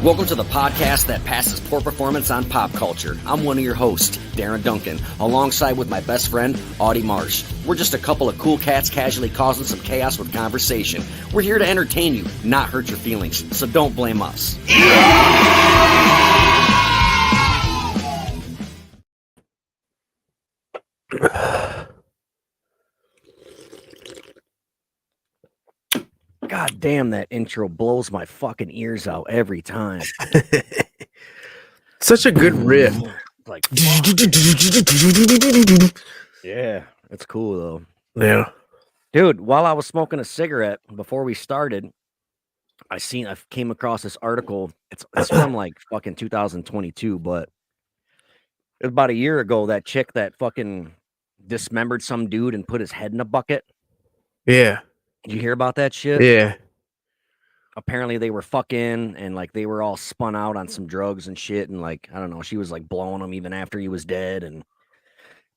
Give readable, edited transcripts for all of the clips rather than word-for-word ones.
Welcome to the podcast that passes poor performance on pop culture. I'm one of your hosts, Darren Duncan, alongside with my best friend, Audie Marsh. We're just a couple of cool cats casually causing some chaos with conversation. We're here to entertain you, not hurt your feelings, so don't blame us. God damn, that intro blows my fucking ears out every time. Such a good riff. Like, yeah, it's cool though. Yeah. Dude, while I was smoking a cigarette before we started, I came across this article. It's from like fucking 2022, but it was about a year ago. That chick that fucking dismembered some dude and put his head in a bucket. Yeah. Did you hear about that shit? Yeah. Apparently they were fucking and like they were all spun out on some drugs and shit. And like, I don't know, she was like blowing him even after he was dead and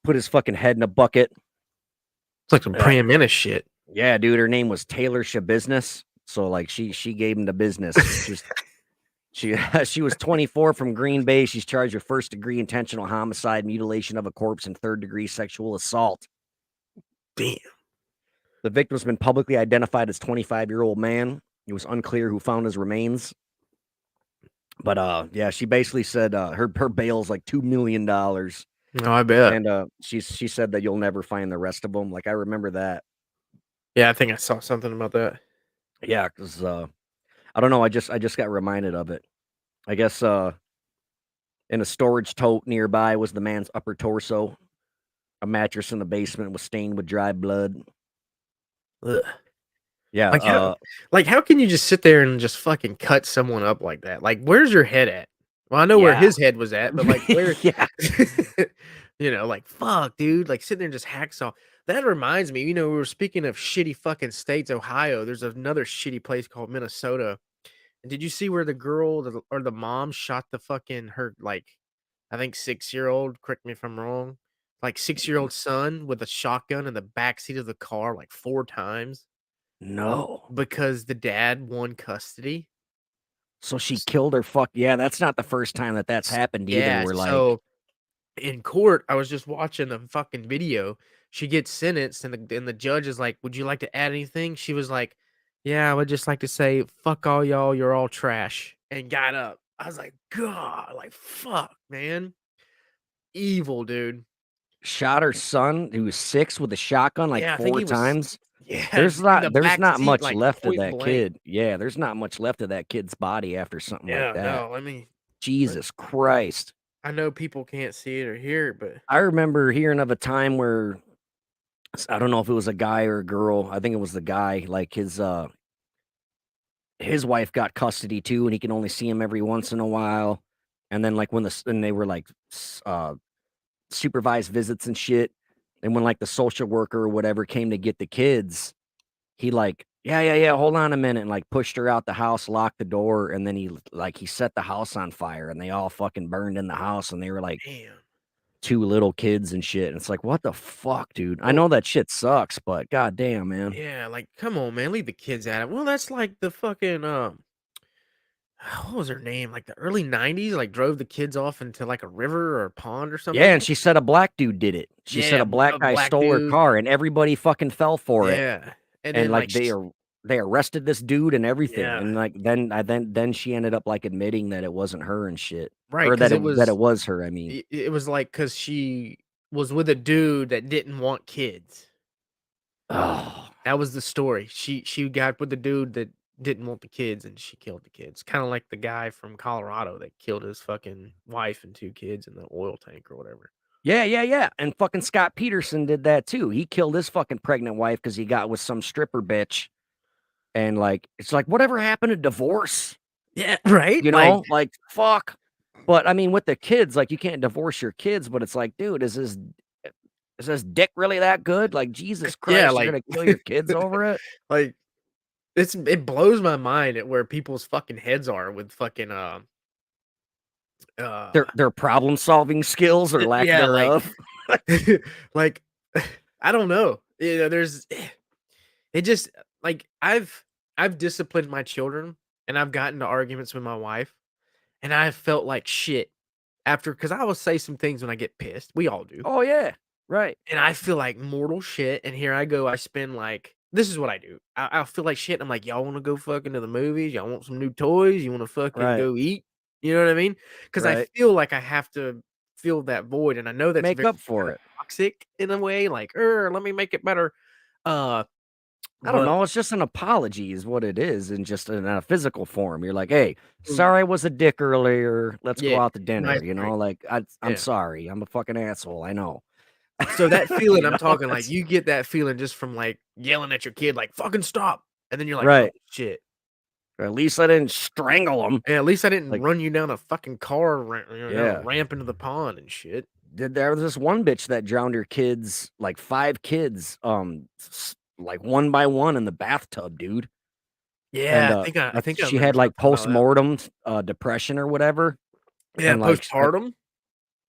put his fucking head in a bucket. It's like some praying mantis shit. Yeah, dude. Her name was Taylor Shabusiness. So like she gave him the business. She was 24 from Green Bay. She's charged with first-degree intentional homicide, mutilation of a corpse, and third-degree sexual assault. Damn. The victim has been publicly identified as 25-year-old man. It was unclear who found his remains. But yeah, she basically said her bail's like $2 million. Oh, I bet. And she said that you'll never find the rest of them. Like, I remember that. Yeah, I think I saw something about that. Yeah, because I don't know. I just got reminded of it. I guess in a storage tote nearby was the man's upper torso. A mattress in the basement was stained with dry blood. Ugh. Yeah. Like how can you just sit there and just fucking cut someone up like that? Like, where's your head at? Well, I know where his head was at, but like where yeah. You know, like fuck, dude. Like sitting there and just hacksaw. That reminds me, we were speaking of shitty fucking states, Ohio. There's another shitty place called Minnesota. And did you see where the girl or the mom shot the fucking her like I think 6-year-old, correct me if I'm wrong, like 6-year-old son with a shotgun in the backseat of the car like 4 times? No. Because the dad won custody. So she killed her yeah, that's not the first time that's happened either. Yeah, We're like, so in court, I was just watching a fucking video. She gets sentenced, and the judge is like, "Would you like to add anything?" She was like, "Yeah, I would just like to say, fuck all y'all, you're all trash," and got up. I was like, God, like fuck, man, evil, dude. shot her son who was 6 with a shotgun like Yeah, I think 4 he was. times. Yeah, There's in the not back much seat, like left of point that blank. kid. Yeah, there's not much left of that kid's body after something Yeah, like that. no, I mean, Jesus Christ. I know people can't see it or hear it, but I remember hearing of a time where I don't know if it was a guy or a girl. I think it was the guy. Like his wife got custody too, and he can only see him every once in a while. And then like when they were like supervised visits and shit, and when like the social worker or whatever came to get the kids, he like yeah, hold on a minute, and like pushed her out the house, locked the door, and then he set the house on fire, and they all fucking burned in the house, and they were like damn. 2 little kids and shit. And it's like, what the fuck, dude? I know that shit sucks, but goddamn, man. Yeah, like come on, man, leave the kids at it. Well, that's like the fucking what was her name? Like the early 90s, like drove the kids off into like a river or a pond or something. Yeah, and she said a black dude did it. She said Yeah, a black a guy black stole her dude. car, and everybody fucking fell for it. Yeah. And And then like they arrested this dude and everything. Yeah. And like then she ended up like admitting that it wasn't her and shit. right, Or 'cause that it was her, I mean. it was like cuz she was with a dude that didn't want kids. Oh, That was the story. She got with the dude that didn't want the kids and she killed the kids. Kind of like the guy from Colorado that killed his fucking wife and 2 kids in the oil tank or whatever. yeah. And fucking Scott Peterson did that too. He killed his fucking pregnant wife because he got with some stripper bitch. And like, it's like, whatever happened to divorce? Yeah, right? You know, like fuck. But I mean, with the kids, like you can't divorce your kids, but it's like, dude, is this dick really that good? Like, Jesus Christ, Yeah, you're like gonna kill your kids over it? like it blows my mind at where people's fucking heads are with fucking Their problem solving skills or lack yeah, thereof. like I don't know. There's it just like I've disciplined my children and I've gotten to arguments with my wife, and I felt like shit after because I will say some things when I get pissed. We all do. Oh yeah, right. And I feel like mortal shit, and here I go, I spend, like this is what I do. I feel like shit, and I'm like, "Y'all wanna go fucking to the movies? Y'all want some new toys? You wanna fucking Right. go eat?" You know what I mean? Because I Right. feel like I have to fill that void, and I know that's Make very up for kinda it. toxic in a way, like, let me make it better." Uh, I don't but know. It's just an apology, is what it is, and just in a physical form. You're like, "Hey, mm, sorry I was a dick earlier. Let's yeah, go out to nice dinner." You break. know, like I'm Yeah. sorry. I'm a fucking asshole. I know. So that feeling, You I'm know, talking like that's you get that feeling just from, like, yelling at your kid, like, "Fucking stop." And then you're like, "Oh, right. shit." Or at least I didn't strangle him. Yeah, at least I didn't Like, run you down a fucking car down a yeah. ramp into the pond and shit. There was this one bitch that drowned her kids, like 5 kids, like one by one in the bathtub, dude. And Yeah, I think I she remember had like something about that. postmortem depression or whatever. Yeah, And like postpartum?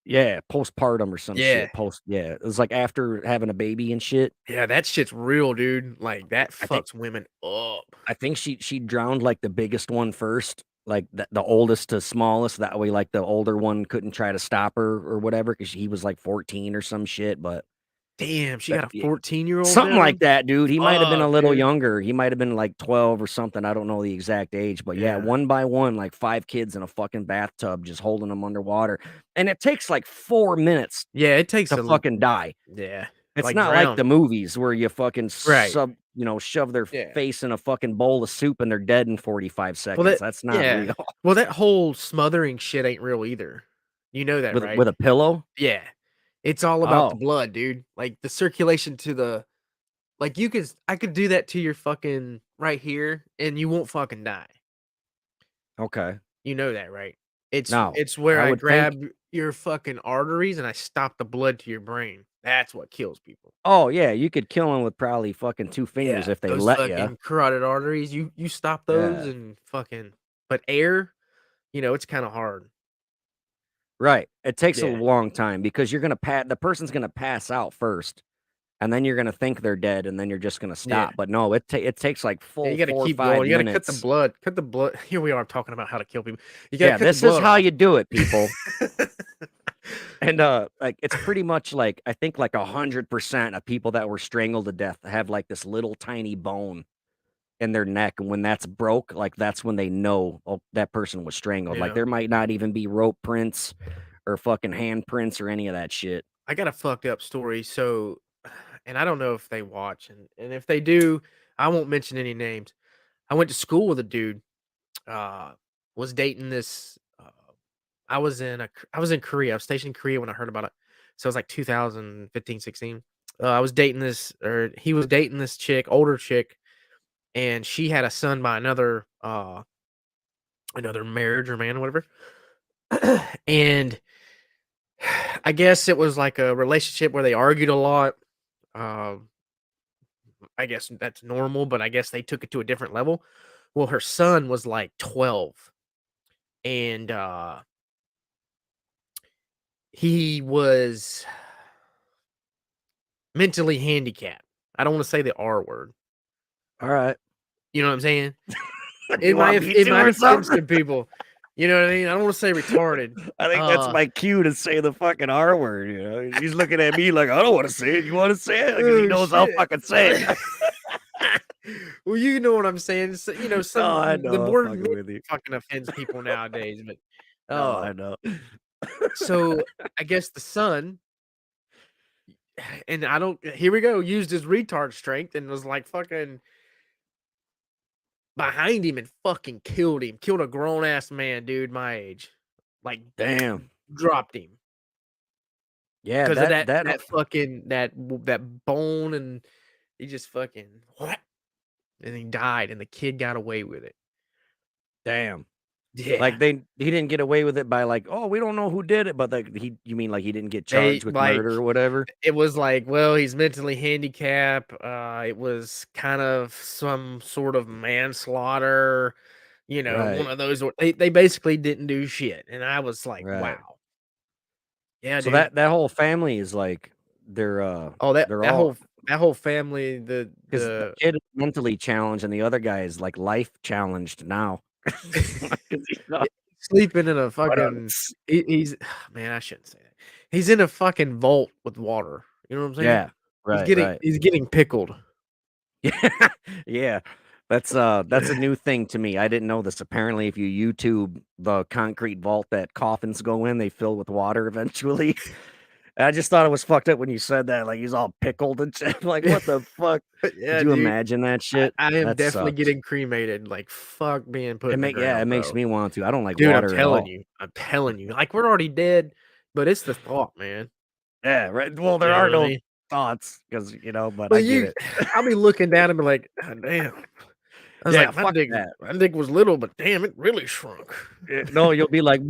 yeah, postpartum or some Yeah. shit. Yeah. It was like after having a baby and shit. Yeah, that shit's real, dude. Like, that I think fucks women up. she drowned like the biggest one first, like the oldest to smallest. That way, like the older one couldn't try to stop her or whatever because he was like 14 or some shit. But Damn, she that, got a 14-year-old something like down? that, dude. He might have been a Fuck, little dude. younger. He might have been like 12 or something. I don't know the exact age, but yeah, Yeah. one by one, like 5 kids in a fucking bathtub, just holding them underwater. And it takes like 4 minutes Yeah, it takes to a l fucking die. yeah, It's like, not like drown. the movies where you fucking Right. shove their Yeah. face in a fucking bowl of soup and they're dead in 45 Well, seconds. that That's not yeah. real. Well, that whole smothering shit ain't real either. You know that, right? With a pillow? Yeah. It's all about the Oh, blood, dude. Like, the circulation to the like, I could do that to your fucking right here, and you won't fucking die. okay. You know that, right? Now, It's where I I would think grab your fucking arteries and I stop the blood to your brain. That's what kills people. oh, yeah, you could kill them with probably fucking 2 fingers Yeah, if they those let you. fucking carotid arteries, you stop those Yeah. and fucking but air, it's kinda hard. Right. It takes a Yeah, long time because you're gonna the person's gonna pass out first, and then you're gonna think they're dead, and then you're just gonna yeah. stop. But no, it takes like Yeah, full you gotta 4 or keep 5 going. You gotta minutes. cut the blood here we are talking about how to kill people. You gotta Yeah, cut the this is blood how off. you do it, people. And like it's pretty much like I think like 100% of people that were strangled to death have like this little tiny bone in their neck, and when that's broke, like that's when they know, oh, that person was strangled. Like Yeah. there might not even be rope prints or fucking handprints or any of that shit. I got a fucked up story. So, and I don't know if they watch, and if they do, I won't mention any names. I went to school with a dude. Uh, was dating this. I was in Korea. I was stationed in Korea when I heard about it. So it was like 2015, 16. I was dating this, or he was dating this chick, older chick, and she had a son by another marriage or man, or whatever. And I guess it was like a relationship where they argued a lot. Um, I guess that's normal, but I guess they took it to a different level. Well, her son was like 12 and he was mentally handicapped. I don't want to say the R word. All right. You know what I'm saying? You want me It to might or offend something? some people. You know what I mean? I don't want to say retarded. I think that's Uh my cue to say the fucking R word. You know, he's looking at me like I don't want to say it. You want to say it because he oh knows I'll shit. fucking say it. Well, you know what I'm saying. So, No, I the know. I'm word fucking with you. fucking offends people nowadays, but No, uh I know. so I guess the son and I don't here we go, used his retard strength and was like fucking behind him and fucking killed him. Killed a grown ass man, dude, my age. Like Damn. dropped him Yeah, because of that that fucking that bone and he just fucking what? And he died and the kid got away with it. damn. Yeah. Like he didn't get away with it by like, oh, we don't know who did it, but like you mean like he didn't get They charged with like murder or whatever? it was like, well, he's mentally handicapped. It was kind of some sort of manslaughter, one Right. of those. They basically didn't do shit, and I was like, Right. wow, yeah, So dude. that whole family is like Oh, they're all that whole family, because the the kid is mentally challenged and the other guy is like life challenged now. 'Cause, you know, sleeping in a But, fucking. He's man. I shouldn't say that. He's in a fucking vault with water. You know what I'm saying? yeah, right, right. He's getting pickled. Yeah, yeah. That's a new thing to me. I didn't know this. Apparently, if you YouTube the concrete vault that coffins go in, they fill with water eventually. I just thought it was fucked up when you said that. Like he's all pickled and shit. Like, what the fuck? Could Yeah, you dude. imagine that shit? I am That definitely sucks. getting cremated. Like fuck being put in the It ground, makes bro. me want to. I don't like Dude, I'm water at telling all. you. I'm telling you. Like we're already dead, but it's the thought, man. Yeah, right. Well, there You know are what I no mean? thoughts because but I But get you, it. I'll be looking down and be like, "God damn." I was Yeah, like, fuck that. my dick was little, but damn, it really shrunk. No, you'll be like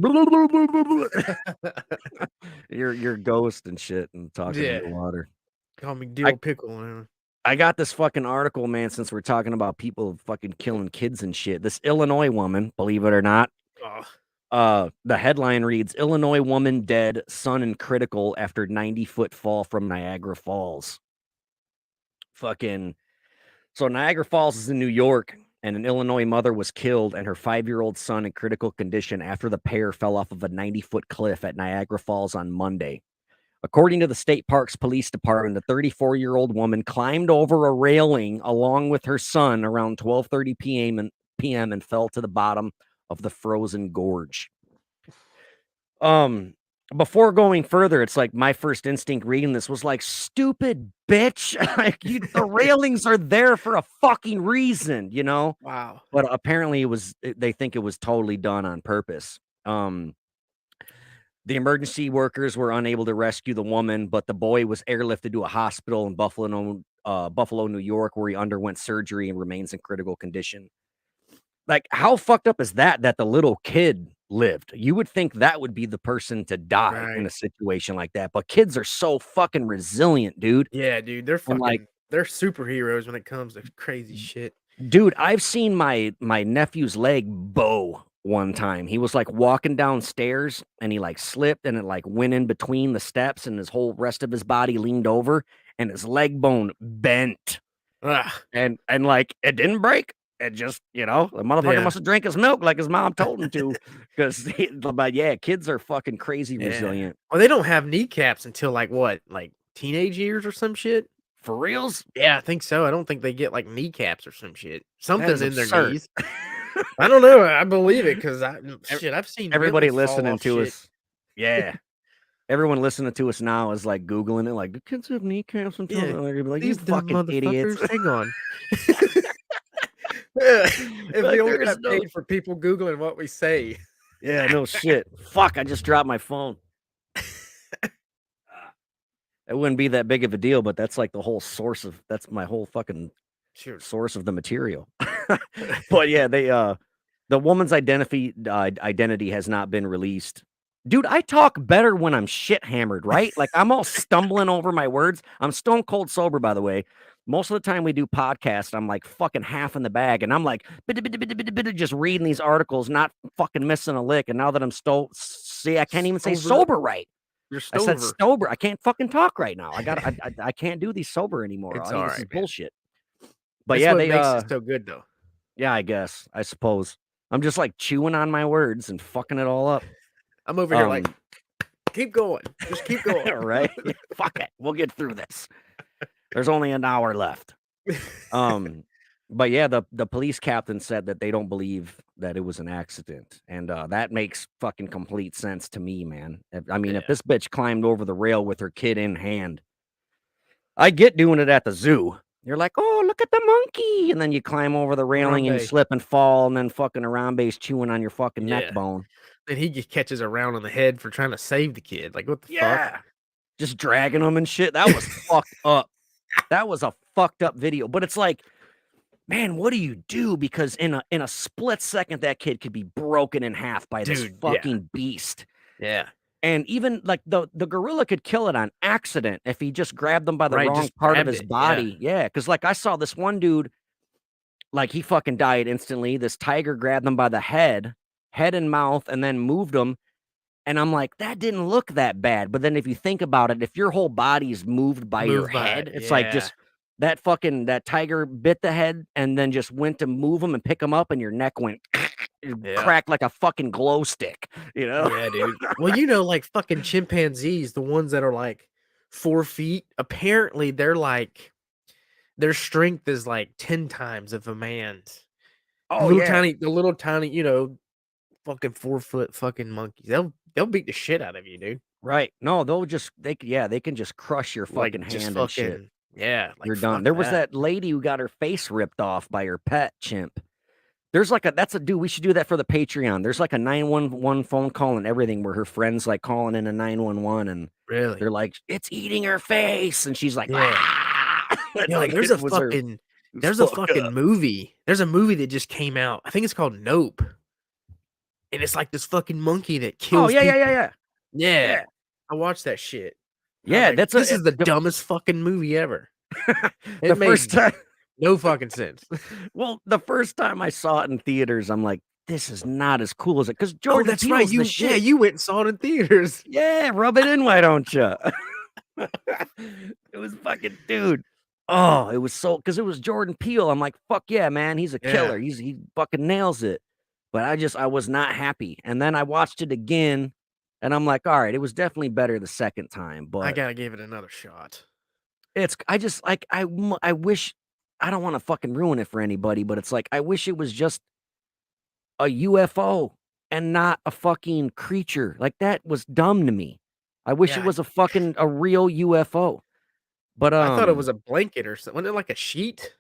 your ghost and shit and talking Yeah. underwater. Call me I dill pickle, man. I got this fucking article, man, since we're talking about people fucking killing kids and shit. This Illinois woman, believe it or not, Oh, the headline reads Illinois woman dead, son in critical after 90-foot fall from Niagara Falls. Fucking so Niagara Falls is in New York, and an Illinois mother was killed and her 5-year-old son in critical condition after the pair fell off of a 90-foot cliff at Niagara Falls on Monday. According to the state parks police department, the 34-year-old woman climbed over a railing along with her son around 12:30 p.m. and fell to the bottom of the frozen gorge. Um Before going further, it's like my first instinct reading this was like, stupid bitch. Like the railings are there for a fucking reason, you know? wow. But apparently they think it was totally done on purpose. The emergency workers were unable to rescue the woman, but the boy was airlifted to a hospital in Buffalo, New York, where he underwent surgery and remains in critical condition. Like, how fucked up is that? That the little kid lived. You would think that would be the person to die in Right. a situation like that, but kids are so fucking resilient, dude. Yeah, dude. And like, They're superheroes when it comes to crazy shit. dude, I've seen my nephew's leg bow one time. He was like walking downstairs and he like slipped and it like went in between the steps and his whole rest of his body leaned over and his leg bone bent. Ah, And like it didn't break. It just, the motherfucker yeah. must have drank his milk like his mom told him to. But yeah, kids are fucking crazy Yeah. resilient. Well, they don't have kneecaps until like what? Like teenage years or some shit? For reals? Yeah, I think so. I don't think they get like kneecaps or some shit. That is Something in their absurd. knees. I don't know. I believe it because I've seen Everybody Billy fall listening off to shit. us. Yeah. Everyone listening to us now is like Googling it, like, do kids have kneecaps until Yeah. they're gonna be like, you These dumb fucking idiots. motherfuckers. Hang on. If we Like, only there is got no paid for people Googling what we say. Yeah, no shit. Fuck, I just dropped my phone. It wouldn't be that big of a deal, but that's like that's my whole fucking Sure. source of the material. But yeah, the woman's identity has not been released. Dude, I talk better when I'm shit hammered, right? Like I'm all stumbling over my words. I'm stone cold sober, by the way. Most of the time we do podcasts, I'm like fucking half in the bag, and I'm like just reading these articles, not fucking missing a lick. And now that I'm see, I can't even say Sober. sober right. You're I said stover. sober. I can't fucking talk right now. I can't do these sober anymore. It's This all is right, man. bullshit. But That's yeah, what makes it so good, though. yeah, I suppose. I'm just like chewing on my words and fucking it all up. I'm over here like, keep going. Just keep going. Right? Fuck it. We'll get through this. There's only an hour left. But yeah, the police captain said that they don't believe that it was an accident. And that makes fucking complete sense to me, man. If this bitch climbed over the rail with her kid in hand, I get doing it at the zoo. You're like, oh, look at the monkey. And then you climb over the railing and you Harambe. slip and fall, and then fucking Harambe's chewing on your fucking neck Yeah. bone. Then he just catches a round on the head for trying to save the kid. Like, what the fuck? Just dragging them and shit. That was fucked up. That was a fucked up video. But it's like, man, what do you do? Because in a split second, that kid could be broken in half by this Dude, yeah. fucking beast. Yeah. And even like the gorilla could kill it on accident if he just grabbed them by the Right, wrong just part of grabbed his it, body. Yeah, because like I saw this one dude, like he fucking died instantly. This tiger grabbed him by the head and mouth, and then moved him. And I'm like, that didn't look that bad. But then if you think about it, if your whole body's moved by your head, it's like just that tiger bit the head and then just went to move him and pick him up, and your neck went Yeah. cracked like a fucking glow stick, you know? Yeah, dude. Well, you know, like fucking chimpanzees, the ones that are like 4 feet, apparently they're like their strength is like 10 times of a man's. Oh yeah, The little tiny, fucking 4 foot fucking monkeys. They'll beat the shit out of you, dude. right. No, they can just crush your Like fucking just hand and shit. fucking yeah, like You're done. fuck There was that. that lady who got her face ripped off by her pet chimp. There's like a that's a dude. We should do that for the Patreon. There's like a 911 phone call and everything where her friends like calling in a 911 and Really? they're like, it's eating her face, and she's like, Yeah. ah! And, Yo, like it was her. It was there's a fucked fucking up. movie. There's a movie that just came out. I think it's called Nope. And it's like this fucking monkey that Oh kills yeah, yeah, yeah, people. yeah, Yeah. yeah, I watched that shit. I was yeah. like, That's "This a is the dumbest fucking movie ever." the It first made time. no fucking sense. Well, the first time I saw it in theaters, I'm like, this is not as cool as it because Oh, Jordan that's right. Peele's the shit. You went and saw it in theaters. Yeah, rub it in, why don't you? It was fucking dude. Oh, it was so because it was Jordan Peele. I'm like, fuck yeah, man, he's a Yeah. killer. He fucking nails it. But I was not happy. And then I watched it again, and I'm like, all right, it was definitely better the second time. I But gotta give it another shot. it's I just like I wish I don't want to fucking ruin it for anybody, but it's like I wish it was just a UFO and not a fucking creature. Like that was dumb to me. I wish it Yeah. was a real UFO. But I thought it was a blanket or something. Wasn't it like a sheet?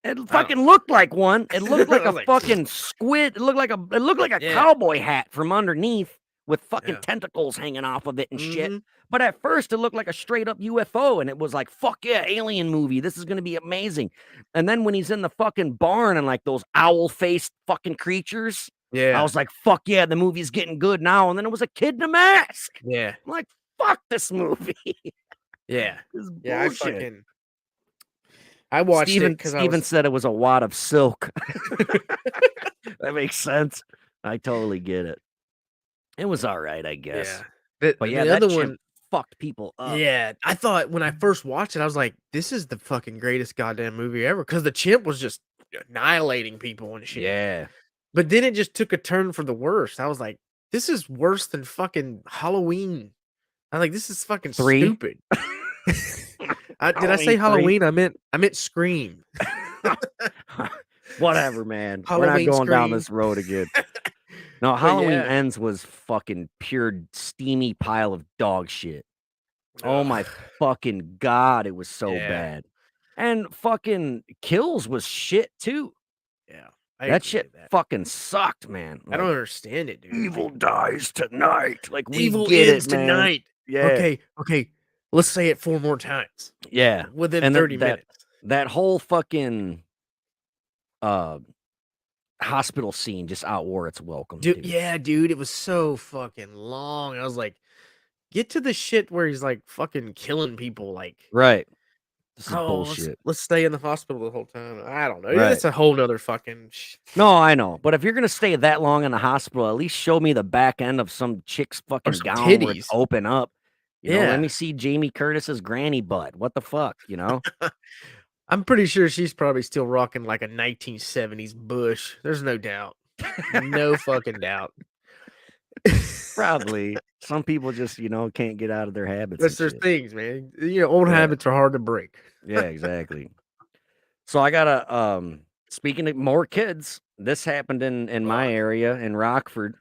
it I don't fucking looked like one. It looked like I a was like, fucking squid. It looked like a yeah. cowboy hat from underneath with fucking Yeah. tentacles hanging off of it and shit. Mhm. But at first it looked like a straight up UFO and it was like, fuck yeah, alien movie. This is gonna be amazing. And then when he's in the fucking barn and like those owl faced fucking creatures, I Yeah. was like, fuck yeah, the movie's getting good now. And then it was a kid in a mask. Yeah. I'm like, fuck this movie. Yeah. This is Yeah. bullshit. I watched it because Steven said it was a wad of silk. That makes sense. I totally get it. It was all right, I guess. yeah. But yeah, The that other chimp one, fucked people up. yeah. I thought when I first watched it, I was like, this is the fucking greatest goddamn movie ever. Because the chimp was just annihilating people and shit. Yeah. But then it just took a turn for the worst. I was like, this is worse than fucking Halloween. I was like, this is fucking 3? stupid. Did I say Halloween 3? Halloween? I meant Scream. Whatever, man. Halloween We're not going down Scream. this road again. No, Halloween yeah. Ends was fucking pure steamy pile of dog shit. Oh my Ugh. fucking god, it was so Yeah. bad. And fucking Kills was shit too. Yeah. I That agree shit with that. fucking sucked, man. I don't Like, understand it, dude. evil dies tonight. Like we Evil get ends it, man. tonight. Yeah. Okay. Let's say it 4 more times Yeah. within And 30 minutes. that whole fucking hospital scene just outwore its welcome, dude. Yeah, dude, it was so fucking long. I was like, get to the shit where he's like fucking killing people. Like, Right. This is oh, bullshit. let's stay in the hospital the whole time. I don't know. Right. That's a whole nother fucking. No, I know. But if you're gonna stay that long in the hospital, at least show me the back end of some chick's fucking some gown where it's titties. open up. You know, Yeah. let me see Jamie Curtis's granny butt. What the fuck, you know? I'm pretty sure she's probably still rocking like a 1970s bush. There's no doubt. No fucking doubt. Probably. Some people just, can't get out of their habits. That's and their shit. things, man. Old Yeah. habits are hard to break. Yeah, exactly. So I gotta speaking of more kids, this happened in my Fuck. area in Rockford.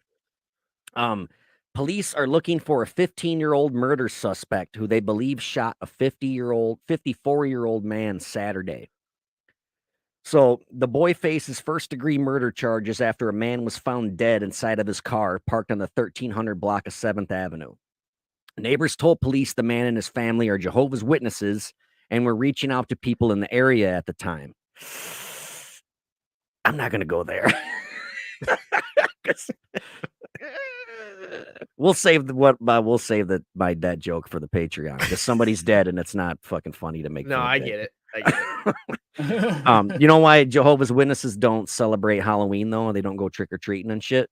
Police are looking for a 15-year-old murder suspect who they believe shot a 54-year-old man Saturday. So the boy faces first-degree murder charges after a man was found dead inside of his car parked on the 1300 block of 7th Avenue. Neighbors told police the man and his family are Jehovah's Witnesses and were reaching out to people in the area at the time. I'm not going to go there. 'Cause- we'll save my dead joke for the Patreon because somebody's dead and it's not fucking funny to make. No, fun of I dead get it. I get it. You know why Jehovah's Witnesses don't celebrate Halloween though? They don't go trick or treating and shit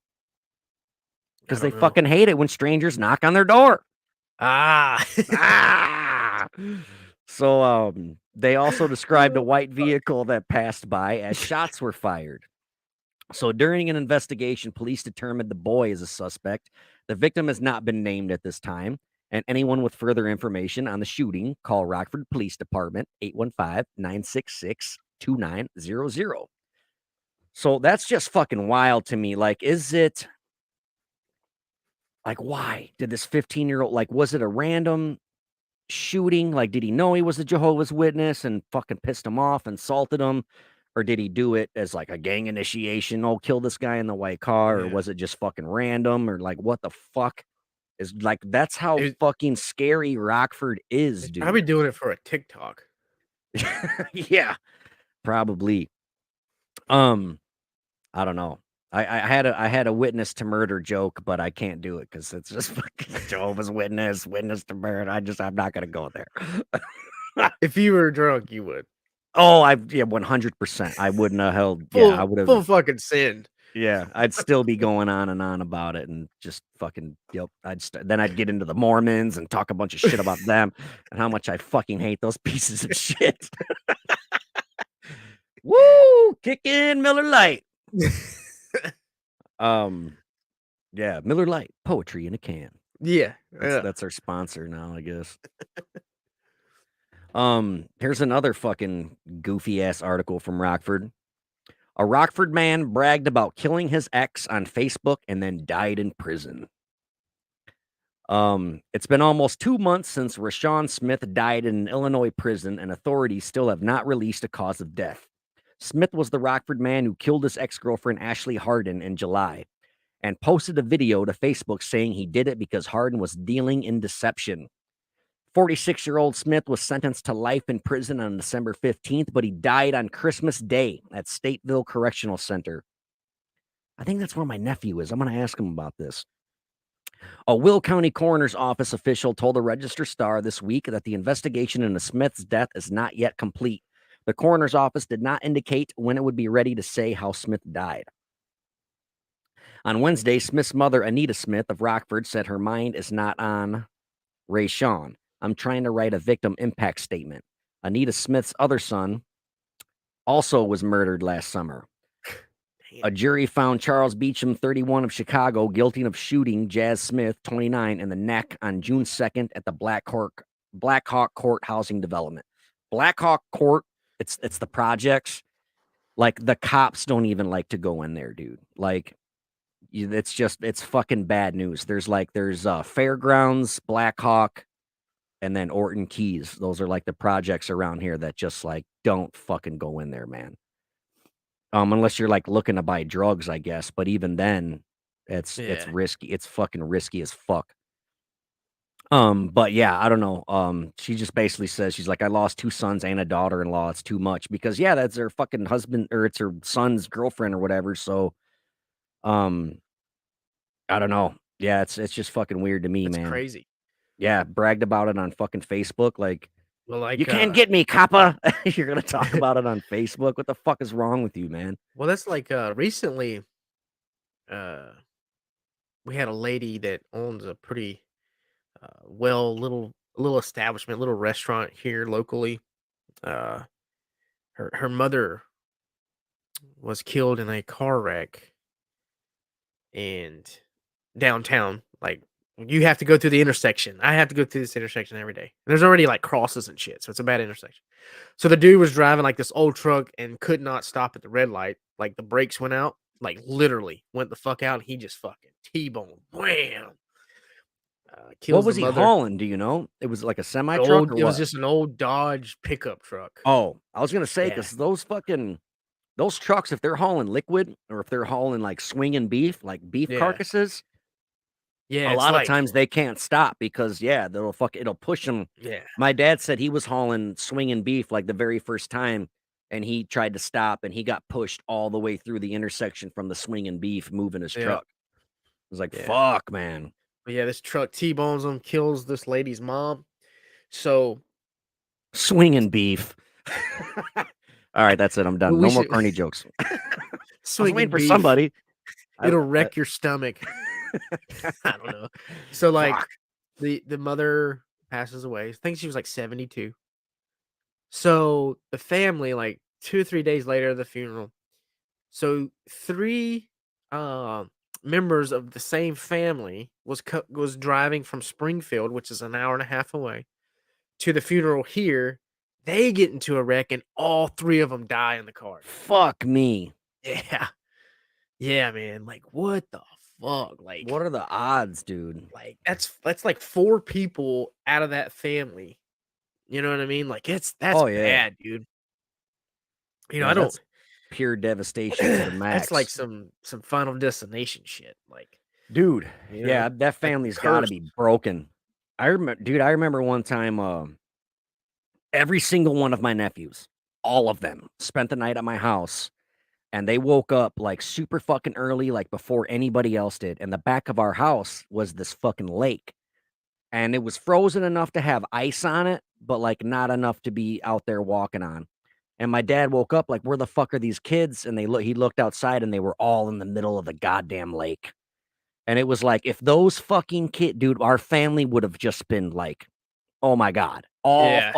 because they don't know. fucking hate it when strangers knock on their door. Ah. Ah! So they also described a white vehicle that passed by as shots were fired. So during an investigation, police determined the boy is a suspect. The victim has not been named at this time. And anyone with further information on the shooting, call Rockford Police Department 815-966-2900. So that's just fucking wild to me. Like, is it like, why did this 15-year-old, like, was it a random shooting? Like, did he know he was a Jehovah's Witness and fucking pissed him off, insulted him? Or did he do it as like a gang initiation? Oh, kill this guy in the white car. Or Yeah. was it just fucking random? Or like, what the fuck is like, that's how It fucking scary Rockford is, He's dude. probably doing it for a TikTok. Yeah, probably. I don't know. I had a witness to murder joke, but I can't do it because it's just fucking Jehovah's Witness, witness to murder. I'm not gonna go there. If you were drunk, you would. Oh, yeah, 100%. I wouldn't have held. Yeah, I would have. Full fucking sin. Yeah, I'd still be going on and on about it and just fucking. Yep. Then I'd get into the Mormons and talk a bunch of shit about them and how much I fucking hate those pieces of shit. Woo! Kick in Miller Lite. Yeah, Miller Lite, poetry in a can. Yeah. That's our sponsor now, I guess. Here's another fucking goofy ass article from Rockford. A Rockford man bragged about killing his ex on Facebook and then died in prison. It's been almost 2 months since Rashawn Smith died in an Illinois prison, and authorities still have not released a cause of death. Smith was the Rockford man who killed his ex-girlfriend Ashley Harden in July and posted a video to Facebook saying he did it because Harden was dealing in deception. 46-year-old Smith was sentenced to life in prison on December 15th, but he died on Christmas Day at Stateville Correctional Center. I think that's where my nephew is. I'm going to ask him about this. A Will County Coroner's Office official told the Register Star this week that the investigation into Smith's death is not yet complete. The coroner's office did not indicate when it would be ready to say how Smith died. On Wednesday, Smith's mother, Anita Smith of Rockford, said her mind is not on Rashawn. I'm trying to write a victim impact statement. Anita Smith's other son also was murdered last summer. A jury found Charles Beecham, 31 of Chicago, guilty of shooting Jazz Smith, 29, in the neck on June 2nd at the Black Hawk Court housing development. Black Hawk Court, it's the projects. Like, the cops don't even like to go in there, dude. Like, it's fucking bad news. There's Fairgrounds, Black Hawk, and then Orton Keys. Those are like the projects around here that just like don't fucking go in there, man. Unless you're like looking to buy drugs, I guess. But even then, it's risky. It's fucking risky as fuck. But yeah, I don't know. She just basically says she's like, I lost 2 sons and a daughter-in-law. It's too much because yeah, that's her fucking husband or it's her son's girlfriend or whatever. So, I don't know. Yeah, it's just fucking weird to me, That's man. crazy. Yeah, bragged about it on fucking Facebook. Like, Well, like you can't get me, coppa. You're gonna talk about it on Facebook. What the fuck is wrong with you, man? Well, that's like recently we had a lady that owns a pretty little establishment, little restaurant here locally. Uh her mother was killed in a car wreck and downtown. Like you have to go through the intersection. I have to go through this intersection every day. And there's already like crosses and shit, so it's a bad intersection. So the dude was driving like this old truck and could not stop at the red light. Like the brakes went out, like literally went the fuck out. And he just fucking T-boned, wham. Kills What was the he mother. hauling? Do you know? It was like a semi truck or It was what? just an old Dodge pickup truck. Oh, I was gonna say Yeah. because those trucks, if they're hauling liquid or if they're hauling like swinging beef, like beef Yeah. carcasses, Yeah, a it's lot of like times they can't stop because yeah, it'll push them. yeah. My dad said he was hauling swinging beef like the very first time, and he tried to stop and he got pushed all the way through the intersection from the swinging beef moving his Yeah. truck. I was like, Yeah. fuck, man. But yeah, this truck T-bones him, kills this lady's mom. So Swinging beef. All right, that's it. I'm done. we No more should corny jokes. I was swinging waiting for beef, somebody. it'll wreck your stomach. I don't know. So like Fuck. the mother passes away. I think she was like 72. So the family, like 2 or 3 days later of the funeral, So 3 uh, members of the same family was driving from Springfield, which is an hour and a half away, to the funeral here. They get into a wreck and all 3 of them die in the car. Fuck me. Yeah. Yeah, man. Like, what the fuck? What are the odds, dude? Like that's like 4 people out of that family. You know what I mean? Like that's Oh yeah. bad, dude. I Yeah, don't that's pure devastation to the that's like max. some Final Destination shit. Like, Dude, you know, yeah, that like family's gotta cursed. be broken. I remember one time, every single one of my nephews, all of them, spent the night at my house, and they woke up, like, super fucking early, like, before anybody else did, and the back of our house was this fucking lake, and it was frozen enough to have ice on it, but, like, not enough to be out there walking on, and my dad woke up like, "Where the fuck are these kids?" And he looked outside, and they were all in the middle of the goddamn lake. And it was like, if those fucking dude, our family would have just been like, oh my God, Yeah.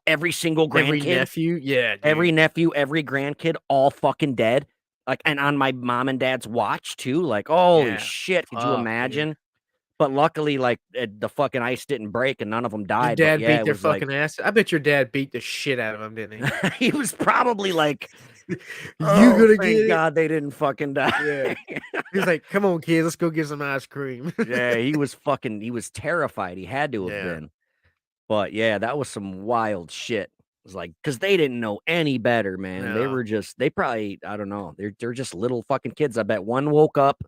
every single Every grandkid, nephew. Yeah, every dude. nephew, every grandkid, all fucking dead. Like, and on my mom and dad's watch too. Like, holy Yeah. shit, could you Fuck, dude. imagine? But luckily, like, the fucking ice didn't break and none of them Your died. But dad yeah, beat it their was like, fucking ass. I bet your dad beat the shit out of him, didn't he? he was probably like, You oh, gonna thank get it? God they didn't fucking Yeah. die. He was like, "Come on, kids, let's go get some ice cream." Yeah, he was terrified. He had to have Yeah. been. But yeah, that was some wild shit. It was like, because they didn't know any better, man. They No. were just they probably, I don't know, they're just little fucking kids. I bet one woke up,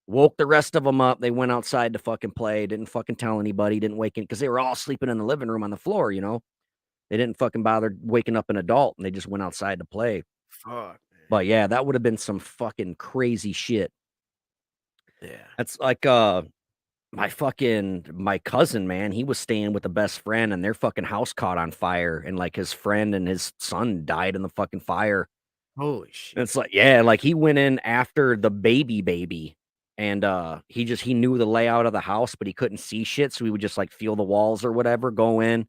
woke the rest of them up. They went outside to fucking play, didn't fucking tell anybody, didn't wake in because they were all sleeping in the living room on the floor, you know. They didn't fucking bother waking up an adult and they just went outside to play. Fuck, man. But yeah, that would have been some fucking crazy shit. Yeah. That's like my cousin, man, he was staying with a best friend and their fucking house caught on fire and like his friend and his son died in the fucking fire. Holy And shit. it's like, yeah, like he went in after the baby and he knew the layout of the house, but he couldn't see shit. So he would just like feel the walls or whatever, go in,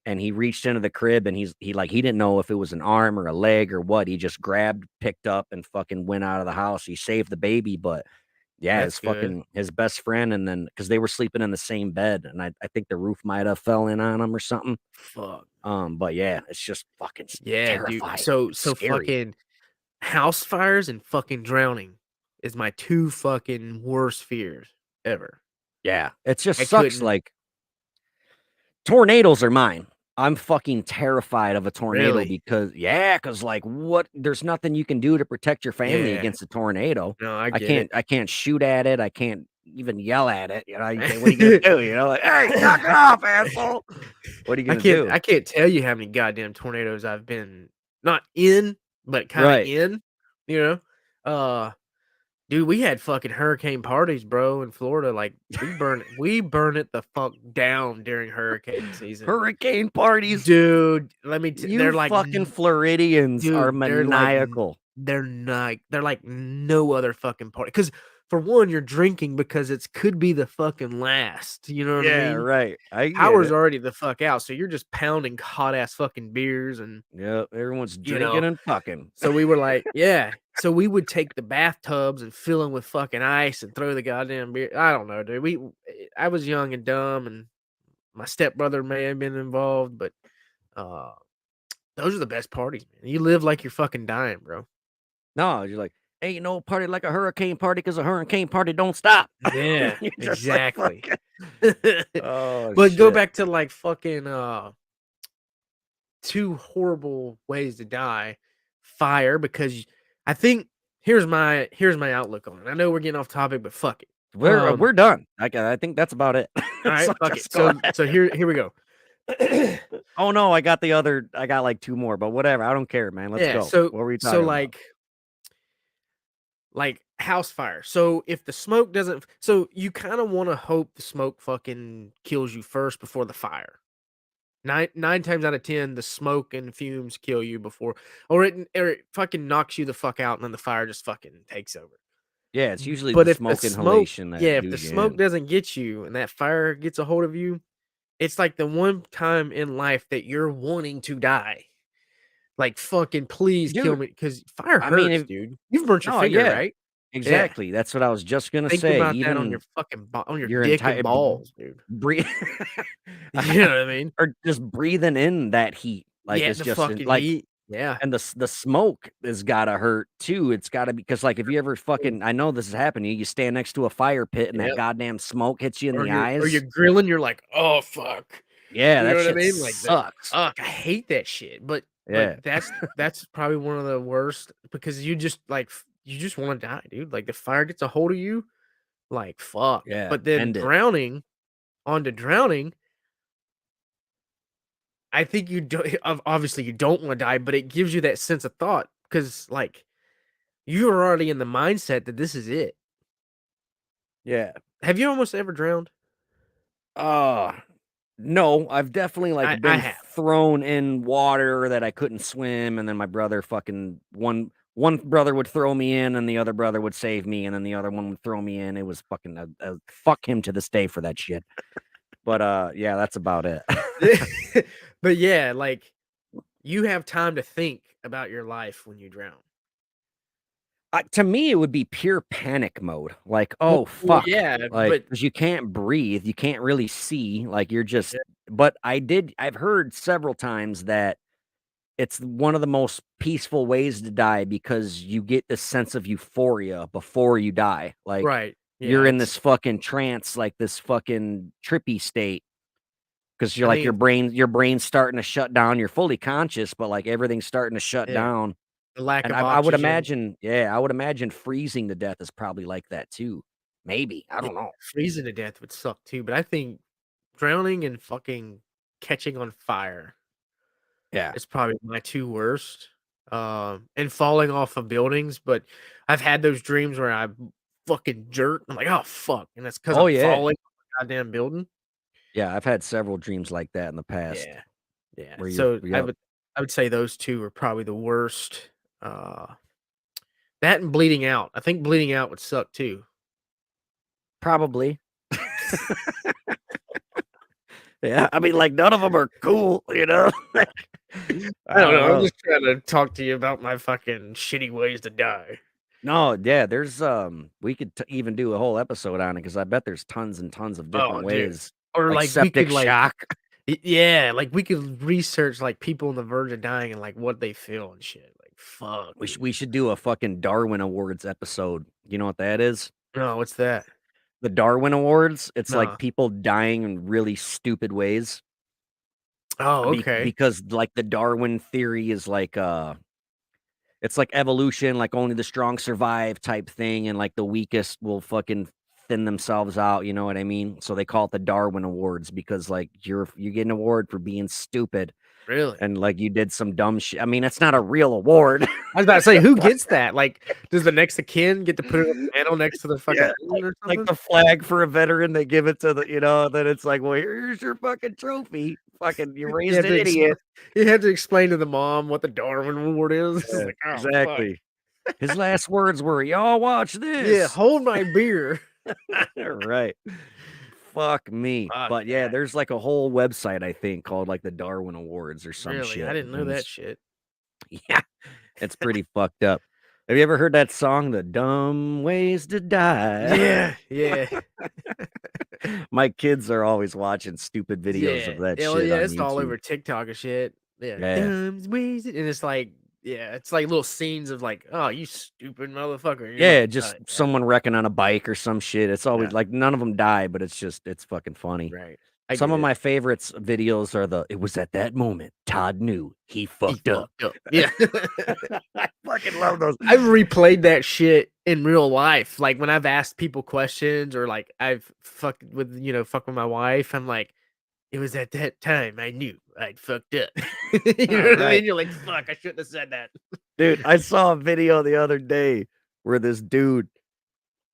and he reached into the crib and he didn't know if it was an arm or a leg or what. He just grabbed, picked up, and fucking went out of the house. He saved the baby, but yeah, That's good. his best friend, and then because they were sleeping in the same bed, and I think the roof might have fell in on him or something. Fuck. But yeah, it's just fucking Yeah, dude. terrifying, So scary. fucking house fires and fucking drowning is my 2 fucking worst fears ever. Yeah, it just I sucks. couldn't Like tornadoes are mine. I'm fucking terrified of a tornado really. because yeah, because like what? There's nothing you can do to protect your family Yeah. against a tornado. No, I get it. I can't shoot at it. I can't even yell at it. You know, you can't, what are you gonna do? You know, like, hey, knock it off, asshole. What are you gonna do? I can't tell you how many goddamn tornadoes I've been not in, but kinda Right. in, you know? Uh, dude, we had fucking hurricane parties, bro, in Florida. Like, we burn it the fuck down during hurricane season. Hurricane parties. Dude, let me You fucking Floridians are dude, maniacal. they're like no other fucking party. Because for one, you're drinking because it's could be the fucking last, you know what I Yeah, mean? right. I get Power's it. already the fuck out, so you're just pounding hot ass fucking beers and, Yeah, everyone's you know drinking and fucking. so we were like yeah. So we would take the bathtubs and fill them with fucking ice and throw the goddamn beer I don't know, dude. I was young and dumb, and my stepbrother may have been involved, but, uh, those are the best parties, man. You live like you're fucking dying, bro. No, you're like, ain't no party like a hurricane party because a hurricane party don't stop. Yeah, You're just like exactly. fucking. Oh But go shit. back to, like, fucking, 2 horrible ways to die. Fire, because I think here's my outlook on it. I know we're getting off topic, but fuck it. We're done. I think that's about it. Alright, So fuck it. just go ahead. So here we go. Oh no, I got like two more, but whatever. I don't care, man. Let's Yeah, go. What were you so, talking about? like house fire. So if the smoke doesn't so you kinda wanna hope the smoke fucking kills you first before the fire. 9 times out of 10, the smoke and fumes kill you before or it fucking knocks you the fuck out, and then the fire just fucking takes over. Yeah, it's usually But the if the smoke smoke inhalation yeah, that if the doos you smoke in. doesn't get you and that fire gets a hold of you, it's like the one time in life that you're wanting to die. Like, fucking please kill Dude, me, because fire I mean, hurts, if dude. You've burnt your oh, finger, yeah, right? Yeah. exactly. That's what I was just gonna Think say. about that on your Even fucking on your your dick and entire balls, dude. breathe You know what I mean? or just breathing in that heat, like, Yeah, it's the just fucking like heat. Yeah. and the smoke has gotta hurt too. It's gotta be because, like, if you ever fucking I know this has happened to you, you stand next to a fire pit and that Yep. goddamn smoke hits you in Or the you're eyes. grilling, you're like, "Oh, fuck." Yeah, You know that what I shit mean? Like that. sucks. Ugh, I hate that shit. But Yeah. that's probably one of the worst because you just like you just want to die, dude. Like the fire gets a hold of you, like fuck. Yeah, But then end it. drowning, onto drowning, I think you do obviously you don't want to die, but it gives you that sense of thought because like you're already in the mindset that this is it. Yeah. Have you almost ever drowned? Uh, no, I've definitely, like, I been have. thrown in water that I couldn't swim, and then my brother fucking one brother would throw me in, and the other brother would save me, and then the other one would throw me in. It was fucking fuck him to this day for that shit. But, yeah, that's about it. But yeah, like you have time to think about your life when you drown. To me, it would be pure panic mode. Like, Well "Oh, well, fuck." yeah, Like, but because you can't breathe, you can't really see, like, you're just yeah, but I've heard several times that it's one of the most peaceful ways to die because you get this sense of euphoria before you die. Like, right. Yeah, you're in this it's fucking trance, like, this fucking trippy state because 'cause you're I like, think your brain's starting to shut down. You're fully conscious, but, like, everything's starting to shut yeah, down. the lack And of I would oxygen. imagine yeah, I would imagine freezing to death is probably like that too. Maybe, I Yeah, don't know. freezing to death would suck too, but I think drowning and fucking catching on fire Yeah. is probably my 2 worst, and falling off of buildings, but I've had those dreams where I fucking jerk, I'm like, "Oh, fuck," and that's because 'cause Oh, I'm yeah. falling off a goddamn building. Yeah, I've had several dreams like that in the past Yeah, yeah, where you're so yep, I would say those 2 are probably the worst, uh, that and bleeding out. I think bleeding out would suck too. probably. Yeah, I mean, like, none of them are cool, you know? I I don't don't know, I'm know. just trying to talk to you about my fucking shitty ways to die. No, yeah, there's, we could even do a whole episode on it because I bet there's tons and tons of Oh, different dude. ways, Or, like like, we could, septic like shock. yeah, like, we could research, like, people on the verge of dying and, like, what they feel and shit, like, fuck, dude. We should do a fucking Darwin Awards episode. You know what that is? No, what's that? The Darwin Awards, it's like No. people dying in really stupid ways Oh, okay. because, like, the Darwin theory is like, it's like evolution, like only the strong survive type thing, and like the weakest will fucking thin themselves out, you know what I mean? So they call it the Darwin Awards because like you get an award for being stupid Really? and like you did some dumb shit. I mean, it's not a real award. I was about to say, who gets that? Like, does the next of kin get to put it on the mantle next to the fucking Yeah, moon or like something? the flag for a veteran, they give it to the, then it's like, well, here's your fucking trophy. Fucking, you You raised have an to idiot. you have to explain to the mom what the Darwin Award is. It's Yeah, like, "Oh, fuck." exactly. His last words were, "Y'all watch Yeah, this." hold my beer. Right. Fuck me. Fuck But yeah, that. there's like a whole website I think called like the Darwin Awards or some Really? I shit. didn't know And that it's shit. yeah, it's pretty fucked up. Have you ever heard that song, The Dumb Ways to Die? Yeah, yeah. My kids are always watching stupid videos Yeah. of that Yeah, well, shit yeah, on it's all YouTube. over TikTok and shit. Yeah. Yeah. Dumbs, wasted, and it's like yeah, it's like little scenes of like, "Oh, you stupid motherfucker, you're about Yeah, to just die." Yeah, someone wrecking on a bike or some shit. It's always yeah, like none of them die, but it's fucking funny. right. I Some get of it. my favorites videos are it was at that moment Todd knew he He fucked up. fucked up. Yeah. I fucking love those. I've replayed that shit in real life. Like when I've asked people questions or like I've fuck with my wife, I'm like, it was at that time I knew I'd fucked up. You All know what I right. mean? You're like, fuck, I shouldn't have said that. Dude, I saw a video the other day where this dude,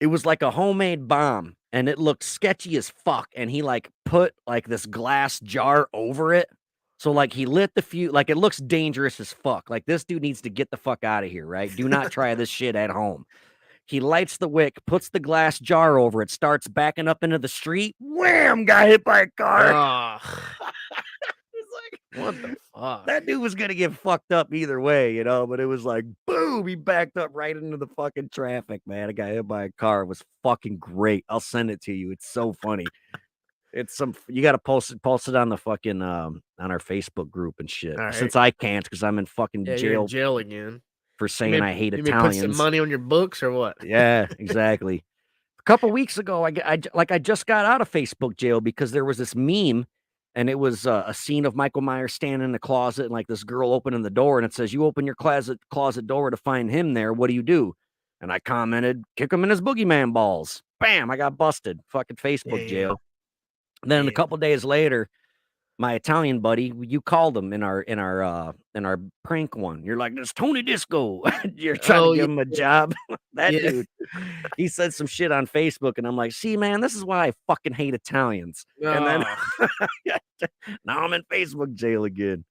it was like a homemade bomb and it looked sketchy as fuck. And he like put like this glass jar over it. So like he lit the fuse, like it looks dangerous as fuck. Like this dude needs to get the fuck out of here, right? Do not try this shit at home. He lights the wick, puts the glass jar over it, starts backing up into the street. Wham! Got hit by a car. Oh, It's like What the fuck? That dude was gonna get fucked up either way, you know, but it was like, boom, he backed up right into the fucking traffic, man. A guy hit by a car. It was fucking great. I'll send it to you. It's so funny. It's some you gotta post it on the fucking on our Facebook group and shit. All right. Since I can't because I'm in fucking Yeah, you're in jail jail again. for saying I hate You may put some Italians. money on your books or what? Yeah, exactly. A couple weeks ago, I just got out of Facebook jail because there was this meme, and it was a scene of Michael Myers standing in the closet, and like this girl opening the door, and it says, "You open your closet door to find him there. What do you do?" And I commented, "Kick him in his boogeyman balls." Bam! I got busted. Fucking Facebook jail. Then a Damn. couple days later, my Italian buddy, you called him in our prank one. You're like, "It's Tony Disco." You're trying Oh, to give him a job. That Yeah. dude, he said some shit on Facebook, and I'm like, "See, man, this is why I fucking hate Italians." And then now I'm in Facebook jail again.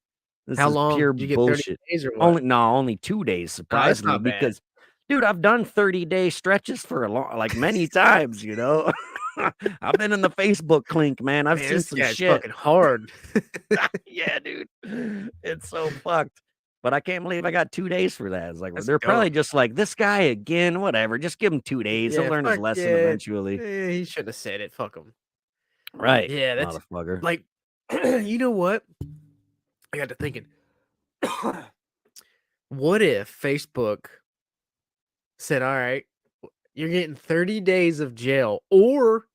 This How is long? pure Did you get 30 bullshit. days or what? Only 2 days, surprisingly, not bad. because, dude, I've done 30-day stretches for a long, like many times, you know. I've been in the Facebook clink, man. I've Man, seen this some guy's shit. fucking hard. Yeah, dude. It's so fucked. But I can't believe I got 2 days for that. It's like, Let's they're probably go. just like, this guy again, whatever. Just give him 2 days. He'll learn his fuck lesson yeah. eventually. He shouldn't have said it. Fuck him. Right. Yeah, that's motherfucker. like, you know what? I got to thinking. What if Facebook said, "All right, you're getting 30 days of jail, or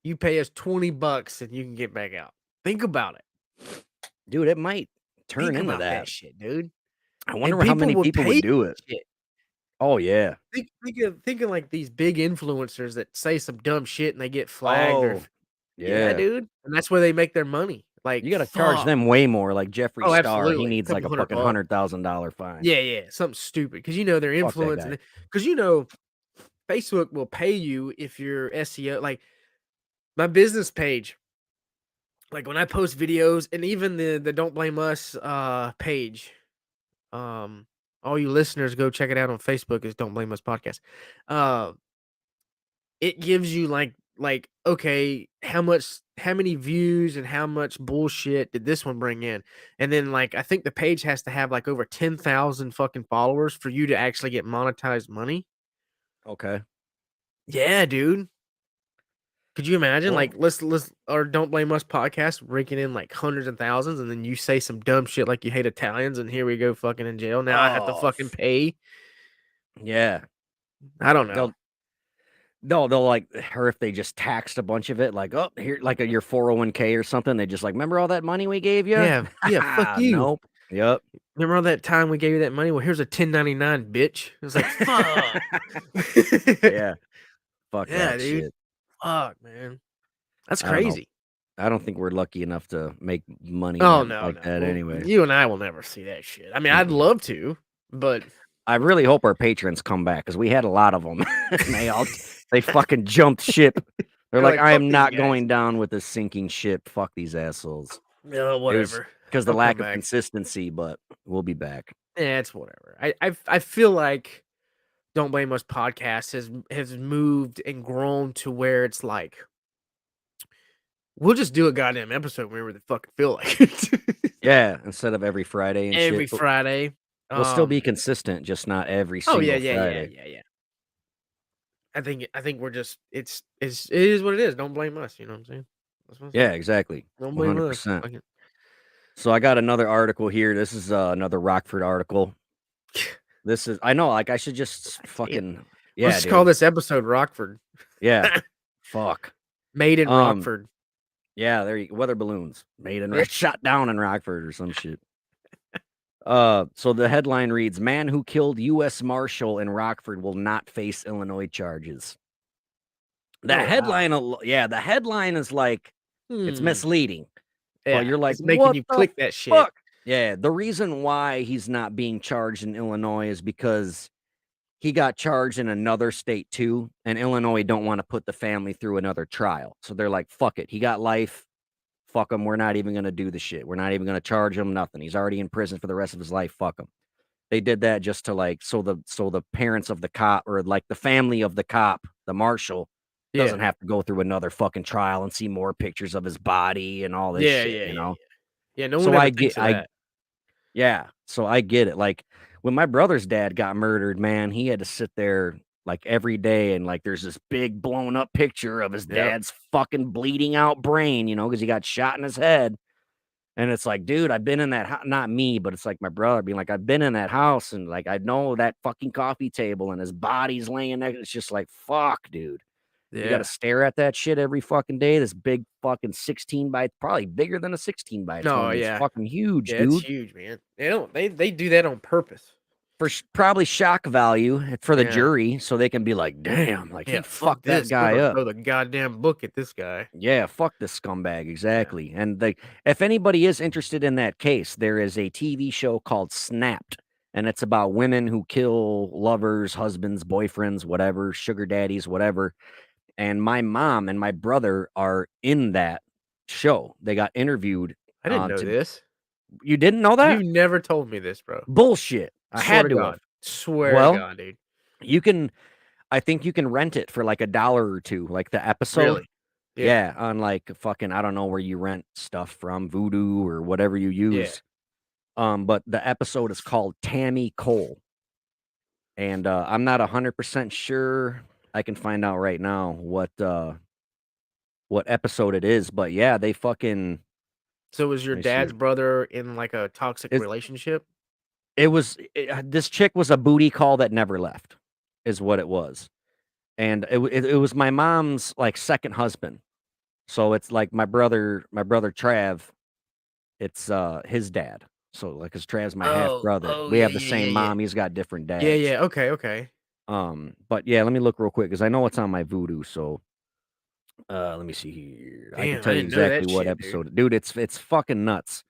you pay us $20 and you can get back out." Think about it. Dude, it might turn Think into about that. shit, dude. I And wonder how many people pay would do it. shit. Oh, yeah. Think of like these big influencers that say some dumb shit and they get flagged. Or, Oh, yeah, yeah. dude. And that's where they make their money. Like, You got to charge fuck. them way more. Like Jeffree Oh, Star, he absolutely. needs like a Couple fucking $100. $100,000 fine. Yeah, something stupid because they're Fuck that influencing. guy. Because Facebook will pay you if you're SEO. Like my business page, like when I post videos, and even the Don't Blame Us page. All you listeners, go check it out on Facebook. Is Don't Blame Us podcast. It gives you like okay, how many views and how much bullshit did this one bring in? And then like I think the page has to have like over 10,000 fucking followers for you to actually get monetized money. Okay. Yeah, dude. Could you imagine? Well, Like let's or Don't Blame Us podcast raking in like hundreds and thousands, and then you say some dumb shit like you hate Italians, and here we go fucking in jail. Now I have to fucking pay. yeah. I don't know. They'll like, or if they just taxed a bunch of it, like, oh, here, like your 401k or something. They just like, remember all that money we gave you? Yeah, fuck you. Nope. Yep. Remember all that time we gave you that money? Well, here's a 1099, bitch. It was like, fuck. Yeah. Fuck Yeah, that dude. shit. Fuck, man. That's I don't know. crazy. I don't think we're lucky enough to make money Oh, no, like that Well, anyway. You and I will never see that shit. I mean, I'd love to, but I really hope our patrons come back because we had a lot of them. They fucking jumped ship. They're like, I "Fuck am these not guys." going down with this sinking ship. Fuck these assholes. No, whatever. Because the They'll lack come of back. consistency, but we'll be back. Yeah, it's whatever. I feel like Don't Blame Us podcast has moved and grown to where it's like we'll just do a goddamn episode whenever they fucking feel like it. Yeah, instead of every Friday and Every shit. Friday. We'll still be consistent, just not every Oh single yeah. Friday. I think we're just it is what it is. Don't blame us. You know what I'm saying? That's what I'm saying. Yeah, exactly. Don't blame us. 100%. Fucking- So I got another article here. This is another Rockford article. This is, I know, like I should just fucking, yeah. Let's just call this episode Rockford. Yeah. Fuck. Made in Rockford. Yeah, there you go. Weather balloons made in shot down in Rockford or some shit. So the headline reads, "Man who killed U.S. Marshal in Rockford will not face Illinois charges." The headline, the headline is like, it's misleading. Yeah, But you're like, it's making what you the click that shit. fuck? Yeah, the reason why he's not being charged in Illinois is because he got charged in another state too, and Illinois don't want to put the family through another trial. So they're like, fuck it. He got life. Fuck him. We're not even going to do the shit. We're not even going to charge him nothing. He's already in prison for the rest of his life. Fuck him. They did that just to like, so the parents of the cop, or like the family of the cop, the marshal, doesn't have to go through another fucking trial and see more pictures of his body and all this shit, you know? Yeah, no So one ever I thinks get of that. yeah, so I get it. Like when my brother's dad got murdered, man, he had to sit there like every day and like there's this big blown up picture of his Yep. dad's fucking bleeding out brain, because he got shot in his head. And it's like, dude, I've been in that not me, but it's like my brother being like, I've been in that house and like I know that fucking coffee table and his body's laying there. It's just like, fuck, dude. You got to Yeah. stare at that shit every fucking day. This big fucking 16 by probably bigger than a 16 by No, 20. It's yeah. fucking huge, Yeah, it's dude. huge, man. They do that on purpose. For probably shock value for the Yeah. jury, so they can be like, damn, like he Yeah, fuck fucked that this. We're guy gonna up. throw the goddamn book at this guy. Yeah, fuck this scumbag. Yeah. Exactly. And if anybody is interested in that case, there is a TV show called Snapped, and it's about women who kill lovers, husbands, boyfriends, whatever, sugar daddies, whatever. And my mom and my brother are in that show. They got interviewed. I didn't know To this. You didn't know that? You've never told me this, bro. Bullshit. I Swear to had to have. God. Swear to Well, God, dude. you can. I think you can rent it for like $1 or $2, like the episode. Really? Yeah, on like fucking I don't know where you rent stuff from, Voodoo or whatever you Yeah. use. But the episode is called Tammy Cole, and I'm not 100% sure. I can find out right now what episode it is, but yeah, they fucking. So was your Let me see. dad's brother in like a toxic It's relationship? this chick was a booty call that never left, is what it was, and it was my mom's like second husband. So it's like my brother Trav. It's his dad. So like, cause Trav's my half brother. We Yeah, have the yeah, yeah, same yeah. mom. He's got different Yeah, dads. yeah. Okay, okay. But yeah, let me look real quick because I know it's on my Voodoo. So let me see here. I can Damn, I tell you didn't know exactly that what shit, dude. episode. Dude, it's fucking nuts.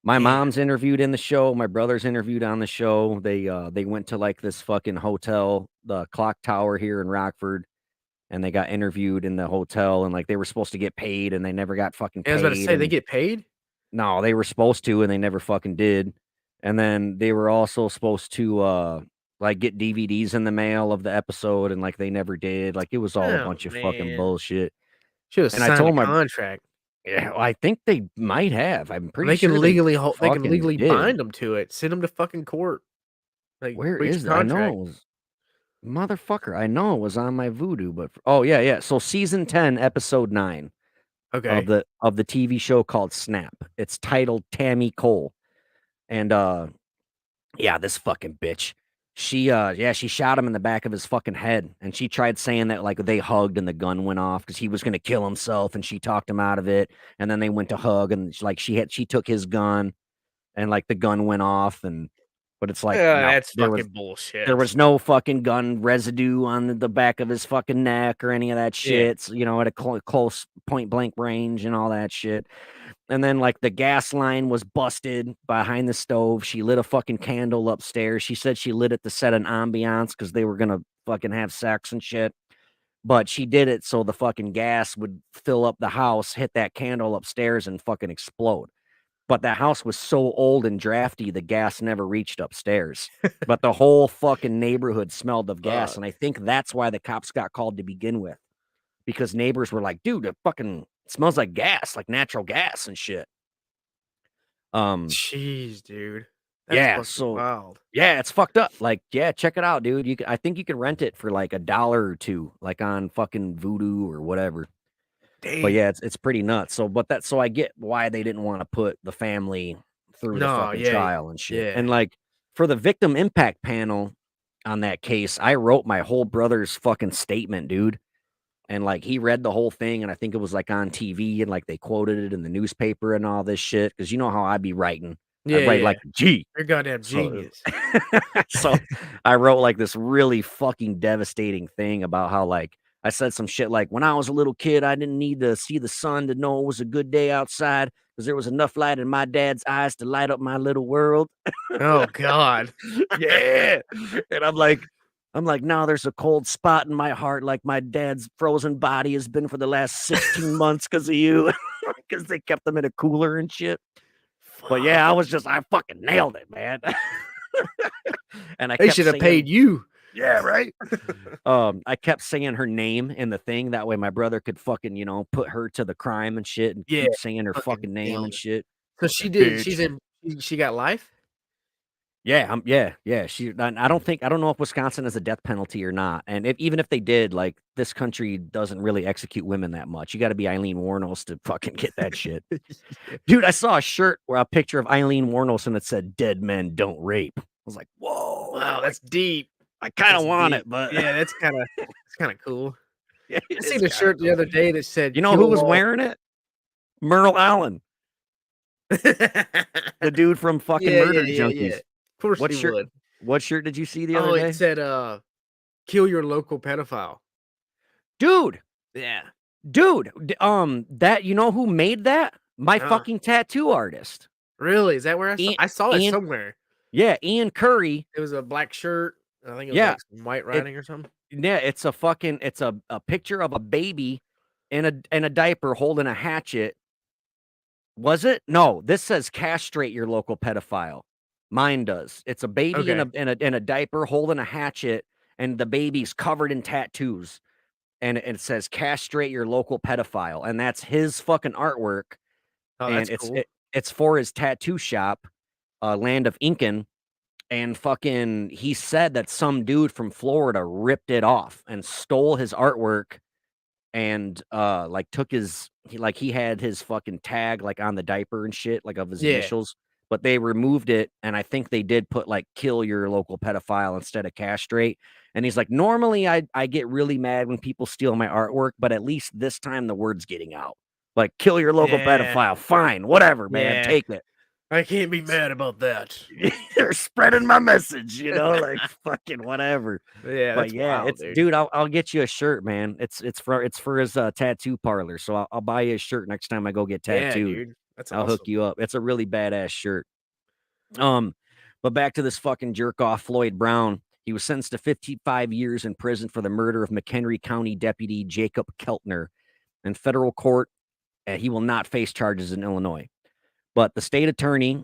My Damn. mom's interviewed in the show. My brother's interviewed on the show. They went to like this fucking hotel, the Clock Tower here in Rockford, and they got interviewed in the hotel, and like they were supposed to get paid, and they never got fucking I was about to paid. say they And get paid? no, they were supposed to, and they never fucking did. And then they were also supposed to like get DVDs in the mail of the episode, and like they never did. Like it was all a Oh bunch of fucking man. bullshit. Should have And I signed a told my contract. yeah, I think they might have. I'm pretty They can sure they legally fucking did. bind them to it. Send them to fucking court. Like Where breach of is it? I know contract. it was motherfucker. I know it was on my Voodoo, but oh yeah, yeah. So season 10, episode 9 of Okay. the TV show called Snap. It's titled Tammy Cole. And yeah, this fucking bitch. She shot him in the back of his fucking head, and she tried saying that like they hugged and the gun went off because he was gonna kill himself, and she talked him out of it. And then they went to hug, and like she took his gun, and like the gun went off, and but it's like no, That's fucking bullshit. there was no fucking gun residue on the back of his fucking neck or any of that Yeah. shit. At a close point blank range and all that shit. And then like the gas line was busted behind the stove. She lit a fucking candle upstairs. She said she lit it to set an ambiance because they were gonna fucking have sex and shit. But she did it so the fucking gas would fill up the house, hit that candle upstairs, and fucking explode. But that house was so old and drafty, the gas never reached upstairs. But the whole fucking neighborhood smelled of gas. And I think that's why the cops got called to begin with. Because neighbors were like, dude, it fucking smells like gas, like natural gas and shit. Jeez, dude. That's Yeah, fucking so wild. yeah, it's fucked up. Like, yeah, check it out, dude. I think you can rent it for like $1 or $2, like on fucking Voodoo or whatever. But Damn. yeah, it's pretty nuts. So I get why they didn't want to put the family through the No, fucking yeah. trial and shit. Yeah. And like for the victim impact panel on that case, I wrote my whole brother's fucking statement, dude. And like he read the whole thing, and I think it was like on TV, and like they quoted it in the newspaper and all this shit. Because you know how I be writing. I Yeah, write yeah. like G. You're goddamn So, genius. so I wrote like this really fucking devastating thing about how like I said some shit like when I was a little kid, I didn't need to see the sun to know it was a good day outside because there was enough light in my dad's eyes to light up my little world. Oh God. Yeah. And I'm like, no, there's a cold spot in my heart, like my dad's frozen body has been for the last 16 months because of you. Because they kept them in a cooler and shit. But yeah, I fucking nailed it, man. And I They kept should have saying, paid you. yeah, right. I kept saying her name in the thing. That way my brother could fucking, put her to the crime and shit and Yeah, keep saying her fucking fucking name nailed and it. shit. So she did. bitch. She got life. Yeah, yeah. I don't know if Wisconsin has a death penalty or not. And even if they did, like this country doesn't really execute women that much. You got to be Eileen Warnos to fucking get that shit. Yeah. Dude, I saw a shirt where a picture of Eileen Warnos and it said "Dead men don't rape." I was like, whoa, Wow, like, that's deep. I kind of That's want deep. it, but Yeah, that's kind of cool. yeah, I it is seen a kind of shirt the cool. other day that said You know who "Kill was all." wearing it? Merle Allen, the dude from fucking Yeah, yeah, Murder yeah, yeah. Junkies. Of course What he shirt? would. What shirt did you see the other Oh, it day, said "Kill your local pedophile." dude? Yeah. That you know who made that? My Uh, fucking tattoo artist. really? Is that where Ian, I saw it Ian, somewhere? yeah, Ian Curry. It was a black shirt. I think it was Yeah, like some white it, writing or something. yeah, it's a picture of a baby in a diaper holding a hatchet. Was it? No, this says castrate your local pedophile. Mine does. It's a baby in Okay. a diaper holding a hatchet, and the baby's covered in tattoos. And it says castrate your local pedophile, and that's his fucking artwork. Oh, And that's cool. it's for his tattoo shop, Land of Incan. And fucking, he said that some dude from Florida ripped it off and stole his artwork and like took he had his fucking tag like on the diaper and shit, like of his Yeah. initials, but they removed it, and I think they did put like kill your local pedophile instead of castrate. And he's like, normally I get really mad when people steal my artwork, but at least this time the word's getting out. Like kill your local Yeah. pedophile. Fine, whatever, man. Yeah. Take it. I can't be mad about that. They're spreading my message, like fucking whatever. Yeah, But that's yeah, wild, it's dude. dude, I'll get you a shirt, man. It's for his tattoo parlor. So I'll buy you a shirt next time I go get Yeah, tattooed. dude. That's I'll hook awesome. you up. It's a really badass shirt. Um, but back to this fucking jerk off Floyd Brown. He was sentenced to 55 years in prison for the murder of McHenry County Deputy Jacob Keltner in federal court. And he will not face charges in Illinois. But the state attorney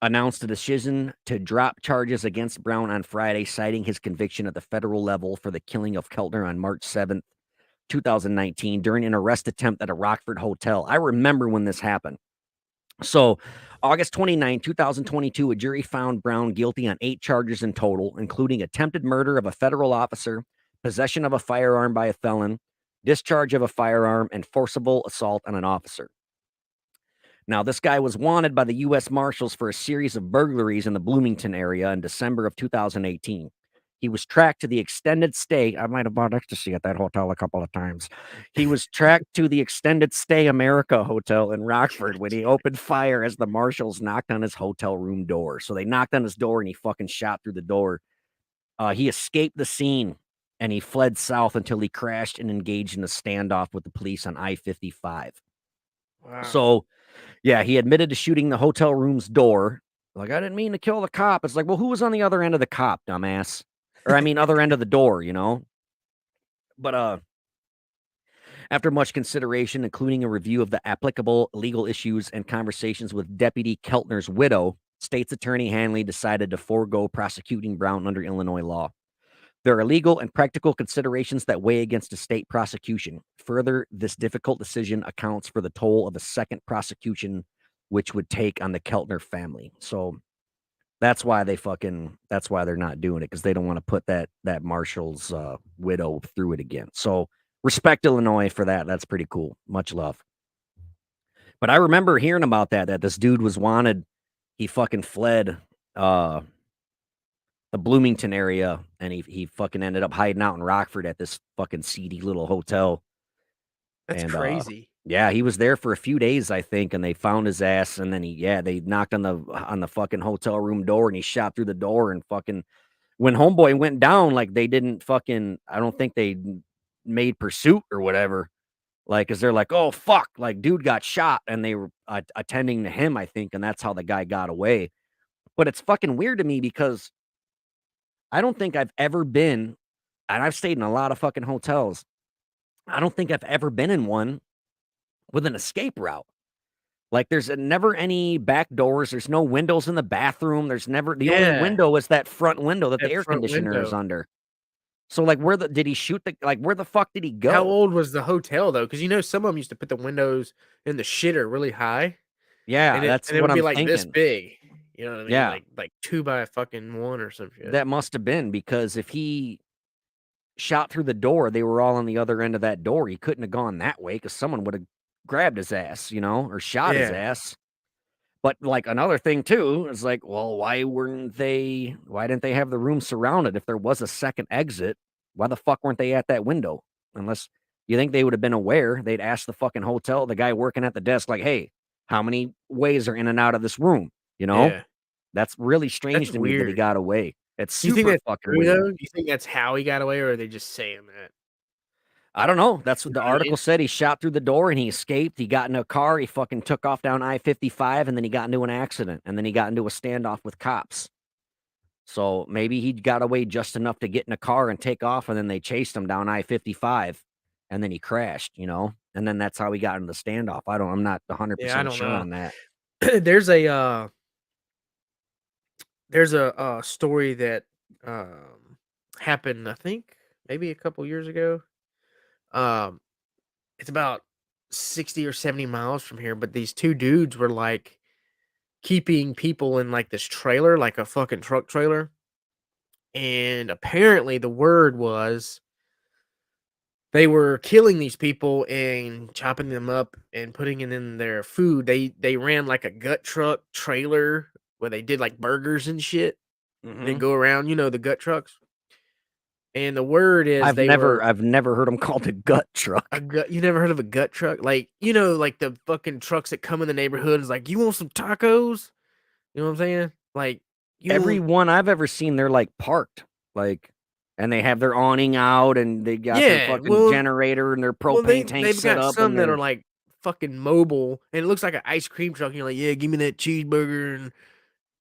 announced a decision to drop charges against Brown on Friday, citing his conviction at the federal level for the killing of Keltner on March 7th, 2019, during an arrest attempt at a Rockford hotel. I remember when this happened. So, August 29, 2022, a jury found Brown guilty on 8 charges in total, including attempted murder of a federal officer, possession of a firearm by a felon, discharge of a firearm, and forcible assault on an officer. Now, this guy was wanted by the U.S. Marshals for a series of burglaries in the Bloomington area in December of 2018. He was tracked to the extended stay. I might have bought ecstasy at that hotel a couple of times. He was tracked to the extended stay America Hotel in Rockford when he opened fire as the marshals knocked on his hotel room door. So they knocked on his door and he fucking shot through the door. He escaped the scene and he fled south until he crashed and engaged in a standoff with the police on I-55. Wow. So yeah, he admitted to shooting the hotel room's door. Like, I didn't mean to kill the cop. It's like, well, who was on the other end of the cop, dumbass? Or I mean, other end of the door, But after much consideration, including a review of the applicable legal issues and conversations with Deputy Keltner's widow, State's Attorney Hanley decided to forego prosecuting Brown under Illinois law. There are legal and practical considerations that weigh against a state prosecution. Further, this difficult decision accounts for the toll of a second prosecution, which would take on the Keltner family. So that's why they're not doing it, because they don't want to put that Marshall's widow through it again. So respect Illinois for that. That's pretty cool. Much love. But I remember hearing about that this dude was wanted. He fucking fled the Bloomington area, and he fucking ended up hiding out in Rockford at this fucking seedy little hotel. That's And crazy. yeah, he was there for a few days, I think, and they found his ass. And then they knocked on the fucking hotel room door, and he shot through the door. And fucking when homeboy went down, like they didn't fucking, I don't think they made pursuit or whatever. Like, cause they're like, oh fuck, like dude got shot, and they were attending to him, I think, and that's how the guy got away. But it's fucking weird to me because I don't think I've ever been, and I've stayed in a lot of fucking hotels. I don't think I've ever been in one with an escape route. Like there's never any back doors. There's no windows in the bathroom. There's never, the only Yeah, window is that front window that the that air front conditioner is window. under. So like did he shoot where the fuck did he How go? old was the hotel though? Because some of them used to put the windows in the shitter really high. Yeah, and it that's and it what would be I'm like this thinking. big. You know what I mean? Yeah, Like 2 by fucking 1 or some shit. that must have been because if he shot through the door, they were all on the other end of that door. He couldn't have gone that way because someone would have grabbed his ass, or shot his Yeah. ass. But like another thing too is like, well, why didn't they have the room surrounded if there was a second exit? Why the fuck weren't they at that window? Unless you think they would have been aware, they'd ask the fucking hotel, the guy working at the desk, like, hey, how many ways are in and out of this room? You know? Yeah. That's really That's strange to me that he weird. got away. It's You think super that's fucking true, weird. though? You think that's how he got away, or are they just saying that? I don't know. That's You what know the what I mean? article said. He shot through the door and he escaped. He got in a car. He fucking took off down I-55 and then he got into an accident and then he got into a standoff with cops. So maybe he got away just enough to get in a car and take off and then they chased him down I-55 and then he crashed. And then that's how he got into the standoff. I'm not Yeah, I 100% don't sure know. on that. There's a story that, happened, I think, maybe a couple years ago. Um, it's about 60 or 70 miles from here, but these 2 dudes were, like, keeping people in, like, this trailer, like a fucking truck trailer, and apparently the word was they were killing these people and chopping them up and putting it in their food. They ran, like, a gut truck trailer where they did, like, burgers and shit, and they Hmm. go around, the gut trucks? And the word is I've they were never I've never heard him called a gut a truck. gut. You never heard of a gut truck? Like, like the fucking trucks that come in the neighborhood is like, "You want some tacos?" You know what I'm saying? Like, "You Every want." one I've ever seen, they're like parked, like, and they have their awning out, and they got their Yeah, fucking generator and their propane tank they've set got up, some and that are, they're like, fucking mobile, and it looks like an ice cream truck, and you're like, "Yeah, give me that cheeseburger,"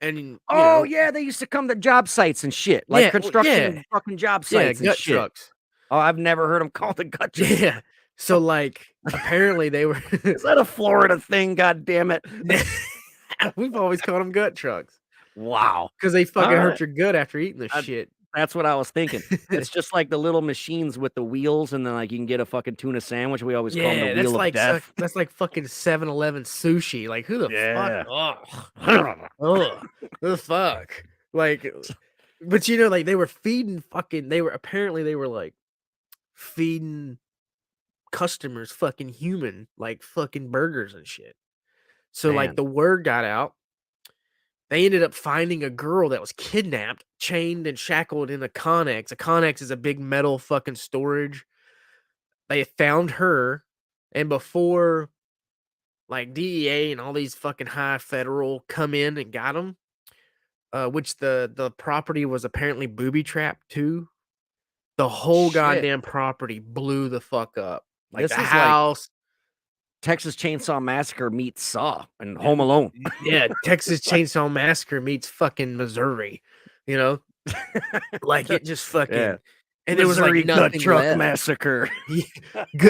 and, oh yeah, they used to come to job sites and shit, like yeah, well, yeah, construction fucking job yeah, sites and gut shit. trucks. Oh, I've never heard them called a gut truck. Yeah. So, like, apparently they were Is that a Florida thing? God damn it! we've always called them gut trucks. Wow. 'Cause they All fucking hurt right, your gut after eating the I, shit. that's what I was thinking. It's just like the little machines with the wheels, and then like you can get a fucking tuna sandwich. We always call them the Yeah, wheel of death. that's like fucking 7-Eleven sushi, like, who the fuck. Yeah. Ugh. Ugh. The fuck? Like, but, like, they were, like, feeding customers fucking human, like, fucking burgers and shit. So, like, Man, the word got out. They ended up finding a girl that was kidnapped, chained, and shackled in a Connex. A Connex is a big metal fucking storage. They found her, and before, like, DEA and all these fucking high federal come in and got them, which the property was apparently booby trapped too. The whole shit. goddamn property blew the fuck up. Like, the This is like house. Texas Chainsaw Massacre meets Saw and Home Alone. Yeah, Texas Chainsaw Massacre meets fucking Missouri, you know? Like, it just Yeah. fucking, and there was, like, Missouri Gut nothing Truck left. Massacre.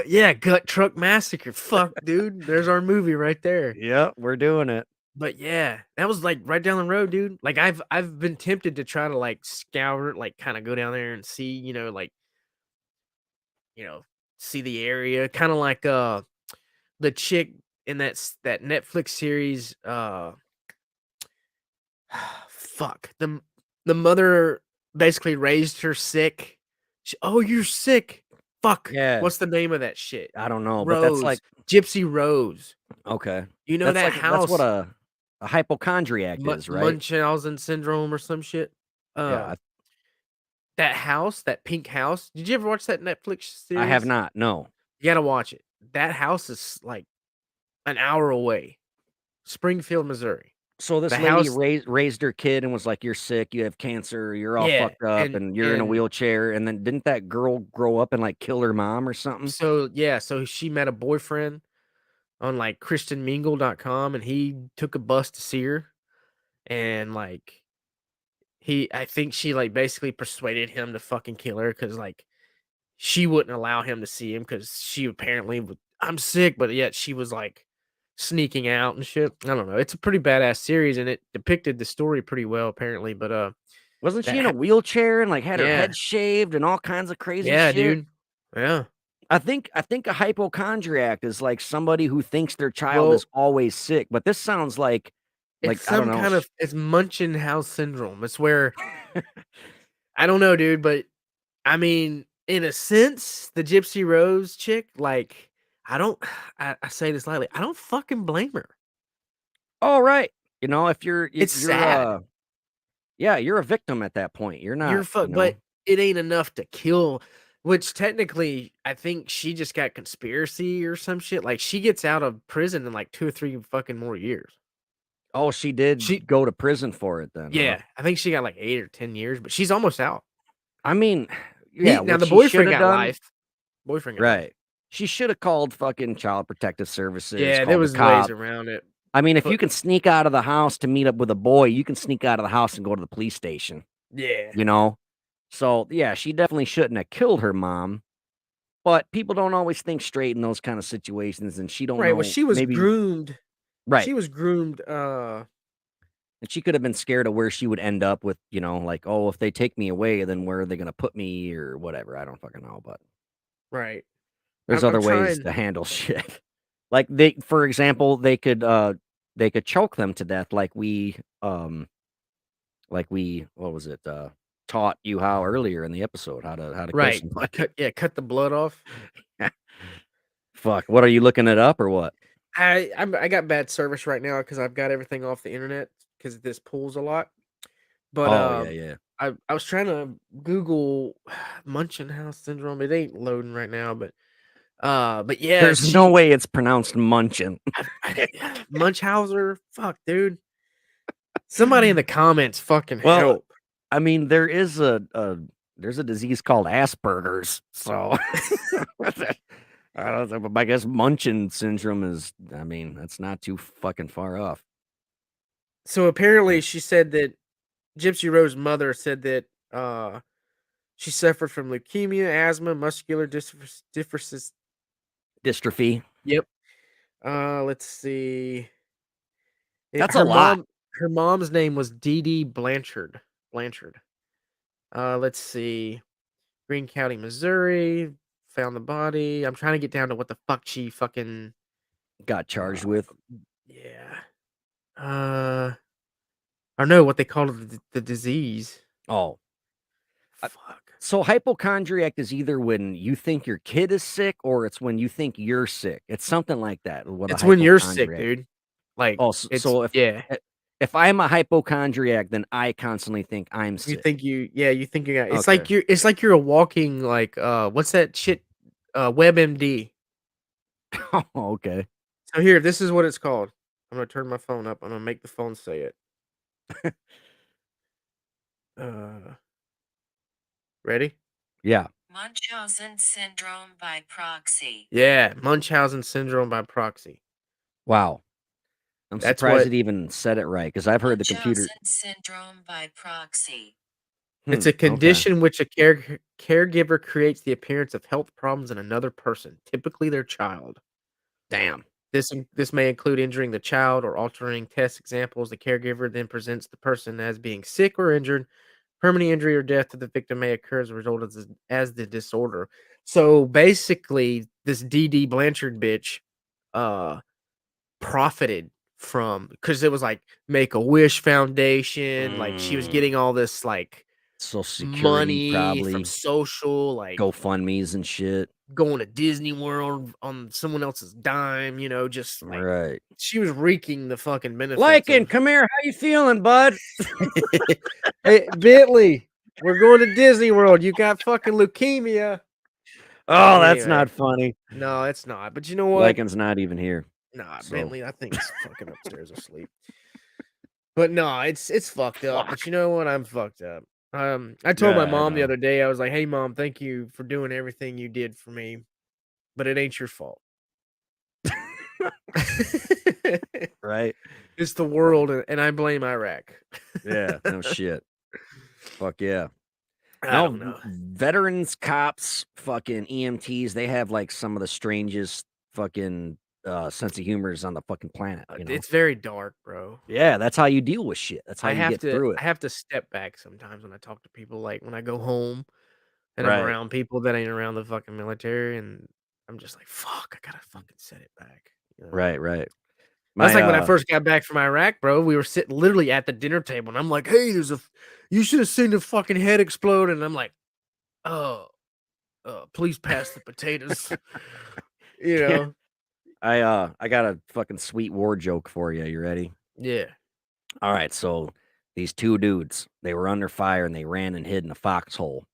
Yeah, Gut Truck Massacre. Fuck, dude. There's our movie right there. Yep, we're doing it. But yeah, that was, like, right down the road, dude. Like, I've been tempted to try to, like, scour, like, kinda go down there and see, like, you know, see the area. Kinda like, the chick in that Netflix series, fuck, the mother basically raised her sick. "Oh, you're sick. Fuck, Yeah, what's the name of that shit?" I don't know, but that's like Rose, Gypsy Rose. okay. You know That's that like that's what house, a hypochondriac is, right? Munchausen syndrome or some shit? Yeah, That house, that pink house, did you ever watch that Netflix I have series? not. No. You gotta watch it. That house is, like, an hour away. Springfield, Missouri. So The this lady house. raised her kid and was like, "You're sick. You have cancer. You're all Yeah, fucked up, and you're in a and wheelchair." And then didn't that girl grow up and like kill her mom or something? so, yeah, so she met a boyfriend on, like, christianmingle.com, and he took a bus to see her, and, like, I think she, like, basically persuaded him to fucking kill her because, like, she wouldn't allow him to see him because she apparently would, "I'm sick," but yet she was, like, sneaking out and shit. I don't know. It's a pretty badass series, and it depicted the story pretty well apparently, but, Wasn't she that in a ha wheelchair and like had her yeah. head shaved and all kinds of crazy Yeah, shit? dude. Yeah. I think a hypochondriac is like somebody who thinks their child is Well, always sick, but this sounds like it's I don't some know. kind of it's Munchausen syndrome. It's where I don't know, dude, but I mean, in a sense, the Gypsy Rose chick, like, I don't, I say this lightly, I don't fucking blame her. All right. You know, if you're It's you're sad. yeah, you're a victim at that point. You're You're not, fuck, but it ain't enough to kill. Which technically, I think she just got conspiracy or some shit. Like she gets out of prison in like 2 or 3 fucking more years. oh, she did She, go to prison for it then, huh? yeah, I think she got like 8 or 10 years, but she's almost out. I mean, He yeah, now what the she should boyfriend have got done, life. Boyfriend got life. right. She should have called fucking Child Protective Services, Yeah, there called the was ways cops. around it, I mean, if you but can sneak out of the house to meet up with a boy, you can sneak out of the house and go to the police station, yeah, you know? So, yeah, she definitely shouldn't have killed her mom, but people don't always think straight in those kind of situations, and she don't right. Well, know she was maybe groomed. right. She was groomed. And she could have been scared of where she would end up with, like, "Oh, if they take me away, then where are they gonna put me?" or whatever, I don't fucking know, but Right. there's I'm other ways trying. to handle shit. Like, for example, they could choke them to death like we what was it, taught you how earlier in the episode, how to kill Right. somebody. Cut the blood off. Fuck, what are you looking it up or what? I got bad service right now because I've got everything off the internet because this pulls a lot. But Oh, yeah, yeah. I was trying to Google Munchausen syndrome. It ain't loading right now, but yeah, There's no way it's pronounced Munchin. Munchauser. Fuck, dude. Somebody in the comments fucking Well, help. I mean, there's a disease called Asperger's, so I don't know, but I guess Munchin syndrome is. I mean, that's not too fucking far off. So apparently, she said that Gypsy Rose's mother said that she suffered from leukemia, asthma, muscular dystrophy. Dystrophy. Yep. Let's see. That's a Her lot. mom's name was Dee Dee Blanchard. Blanchard. Let's see. Greene County, Missouri. Found the body. I'm trying to get down to what the fuck she fucking. Got Uh, charged with. yeah. I know what they call the disease. Oh, uh, Fuck. so hypochondriac is either when you think your kid is sick or it's when you think you're sick. It's something like that. What a It's when you're sick, hypochondriac. dude. Like Oh, it's so yeah. if I'm a hypochondriac, then I constantly think I'm You sick. think you think you got Okay. it's like you're a walking like what's that shit WebMD. Oh, okay. So here, this is what it's called. I'm gonna turn my phone up. I'm gonna make the phone say it. Uh Ready? Yeah. Munchausen syndrome by proxy. Yeah, Munchausen syndrome by proxy. Wow. I'm That's surprised what it even said it right because I've heard the computer. Munchausen syndrome by proxy. it's a Okay. condition which a caregiver creates the appearance of health problems in another person, typically their child. Damn. This may include injuring the child or altering test examples. The caregiver then presents the person as being sick or injured. Permanent injury or death to the victim may occur as a result of as the disorder. So basically, this DD Blanchard bitch uh profited from because it was like Make a Wish Foundation, like she was Mm, getting all this like Social Security, money from probably social, like GoFundMe's and shit. going to Disney World on someone else's dime, just like Right. she was reaping the fucking benefits Lycan, of come here. How you feeling, bud? Hey, Bentley, we're going to Disney World. You got fucking leukemia. Oh, that's Anyway, not funny. no, it's not. But you know what? Lycan's not even here. Nah, So Bentley, I think he's fucking upstairs asleep. But no, it's fucked up. But fuck. you know what? I'm fucked up. I told my Yeah, I mom the know. other day, I was like, "Hey, mom, thank you for doing everything you did for me, but it ain't your fault." Right? It's the world, and I blame Iraq. Yeah, no shit. Fuck yeah. I No, don't know. veterans, cops, fucking EMTs, they have like some of the strangest fucking sense of humors on the fucking planet, you know? It's very dark, bro. Yeah, that's how you deal with shit. That's how I you have get through it. to step back sometimes when I talk to people, like when I go home and I'm Right. around people that ain't around the fucking military, and I'm just like, fuck, I gotta fucking set it back. You know? Right. That's My like when I first got back from Iraq, bro. We were sitting literally at the dinner table, and I'm like, "Hey, you should have seen the fucking head explode." And I'm like, "Oh, please pass the potatoes." you Yeah. know? I got a fucking sweet war joke for you. You ready? Yeah. All right. So these two dudes, they were under fire and they ran and hid in a foxhole.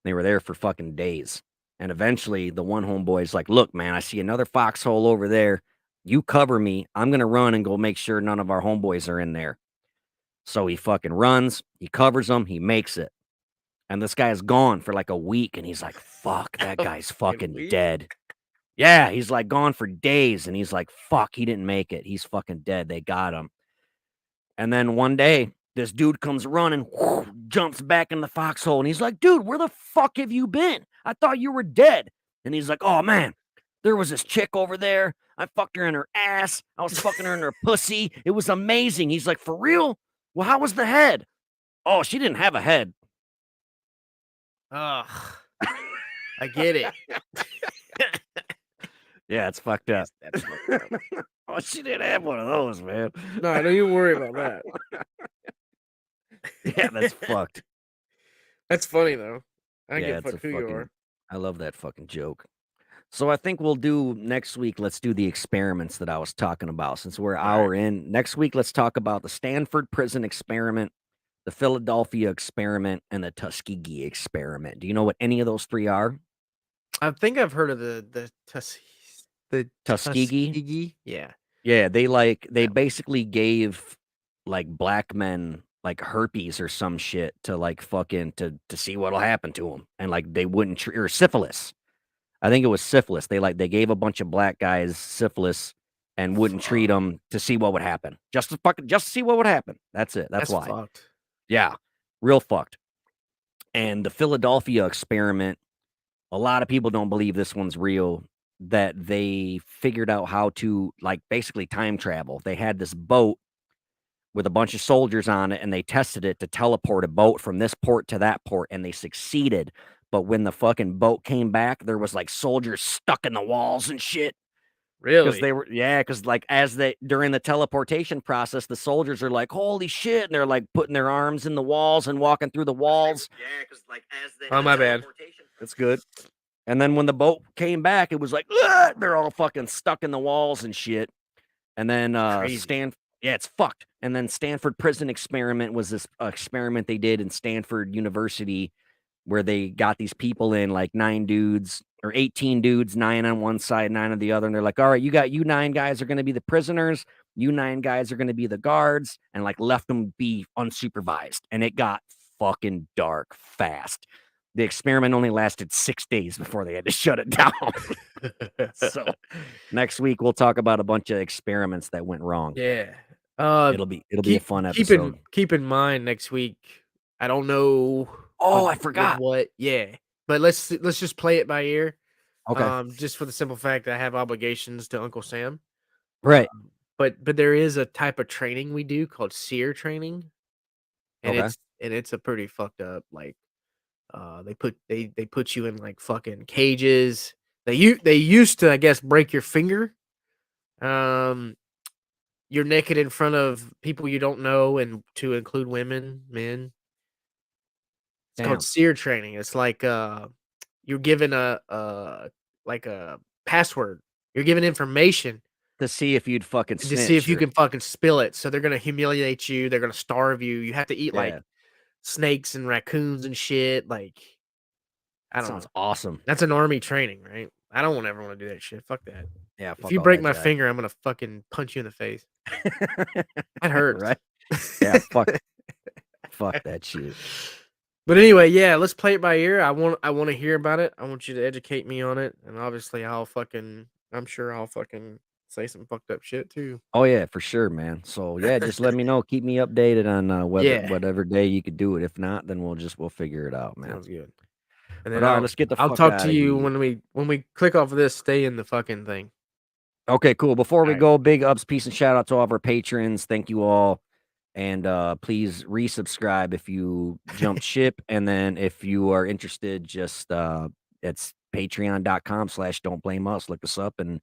They were there for fucking days. And eventually the one homeboy's like, look, man, I see another foxhole over there. You cover me. I'm going to run and go make sure none of our homeboys are in there. So he fucking runs. He covers them. He makes it. And this guy's gone for like a week. And he's like, fuck, that A guy's fucking fucking week? dead. Yeah, he's like gone for days. And he's like, fuck, he didn't make it. He's fucking dead. They got him. And then one day, this dude comes running, jumps back in the foxhole, and he's like, dude, where the fuck have you been? I thought you were dead. And he's like, oh man, there was this chick over there. I fucked her in her ass. I was fucking her in her pussy. It was amazing. He's like, for real? Well, how was the head? Oh, she didn't have a head. Ugh. I get it. Yeah, it's fucked up. That's fucked up. Oh, she didn't have one of those, man. No, don't you worry about that. Yeah, that's fucked. That's funny though. I don't Yeah, give a it's a fuck who you fucking. are. I love that fucking joke. So I think we'll do next week. Let's do the experiments that I was talking about. Since we're an hour in, next week let's talk about the Stanford Prison Experiment, the Philadelphia Experiment, and the Tuskegee Experiment. Do you know what any of those three are? I think I've heard of the Tuskegee? Tuskegee. Yeah. Yeah, they Yeah. basically gave like black men like herpes or some shit to like fucking to see what'll happen to them, and like they wouldn't treat or syphilis. I think it was syphilis. They gave a bunch of black guys syphilis and wouldn't treat them to see what would happen. Just to see what would happen. That's it. That's why. Fucked. Yeah. Real fucked. And the Philadelphia experiment, a lot of people don't believe this one's real, that they figured out how to like basically time travel. They had this boat with a bunch of soldiers on it and they tested it to teleport a boat from this port to that port and they succeeded. But when the fucking boat came back, there was like soldiers stuck in the walls and shit. Because Really? they were, yeah, because like during the teleportation process, the soldiers are like, holy shit. And they're like putting their arms in the walls and walking through the walls. Yeah, because like Oh, my bad. That's good. And then when the boat came back, it was like, "Ugh!" They're all fucking stuck in the walls and shit. And then Crazy. yeah, it's fucked. And then Stanford Prison Experiment was this experiment they did in Stanford University where they got these people in, like 9 dudes or 18 dudes, 9 on one side, 9 on the other. And they're like, all right, you 9 guys are going to be the prisoners. You 9 guys are going to be the guards, and like left them be unsupervised. And it got fucking dark fast. The experiment only lasted 6 days before they had to shut it down. So next week we'll talk about a bunch of experiments that went wrong. Yeah. It'll be a fun Keep episode. keep in mind next week. I don't know. Oh, with- I forgot. with what? Yeah. But let's just play it by ear. Okay. Just for the simple fact that I have obligations to Uncle Sam. Right. But there is a type of training we do called SEER training, and Okay. it's a pretty fucked up like. They put you in like fucking cages. They used to, I guess, break your finger. You're naked in front of people you don't know, and to include women, men. It's Damn. called SEER training. It's like you're given a password. You're given information To see if you'd fucking to see if you snitch or- can fucking spill it. So they're gonna humiliate you. They're gonna starve you. You have to eat like Yeah. snakes and raccoons and shit. Like I don't Sounds know. awesome. That's an army training, right? I don't ever want to do that shit. Fuck that. Yeah. If fuck you all break that my jive. finger, I'm gonna fucking punch you in the face. That hurts. Right? Yeah. Fuck that shit. But anyway, yeah, let's play it by ear. I want to hear about it. I want you to educate me on it, and obviously, I'm sure I'll fucking say some fucked up shit too. Oh yeah, for sure, man. So yeah, just let me know. Keep me updated on whatever day you could do it. If not, then we'll figure it out, man. Sounds good. And But then all right, let's get the I'll fuck talk outta to you here. when we click off of this. Stay in the fucking thing. Okay, cool. Before we Alright. go, big ups, peace, and shout out to all of our patrons. Thank you all. And please resubscribe if you jumped ship. And then if you are interested, just it's patreon.com/don't blame us. Look us up and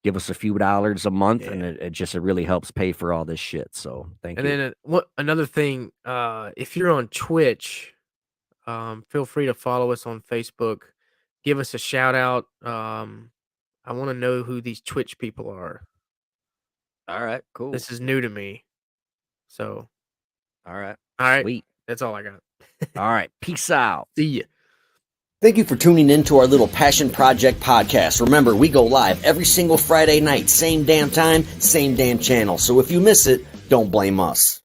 give us a few dollars a month, and it really helps pay for all this shit. So thank you. And then another thing, if you're on Twitch, feel free to follow us on Facebook. Give us a shout out. I want to know who these Twitch people are. All right, cool. This is new to me. So, all right. Sweet. That's all I got. All right. Peace out. See ya. Thank you for tuning in to our little Passion Project podcast. Remember, we go live every single Friday night, same damn time, same damn channel. So if you miss it, don't blame us.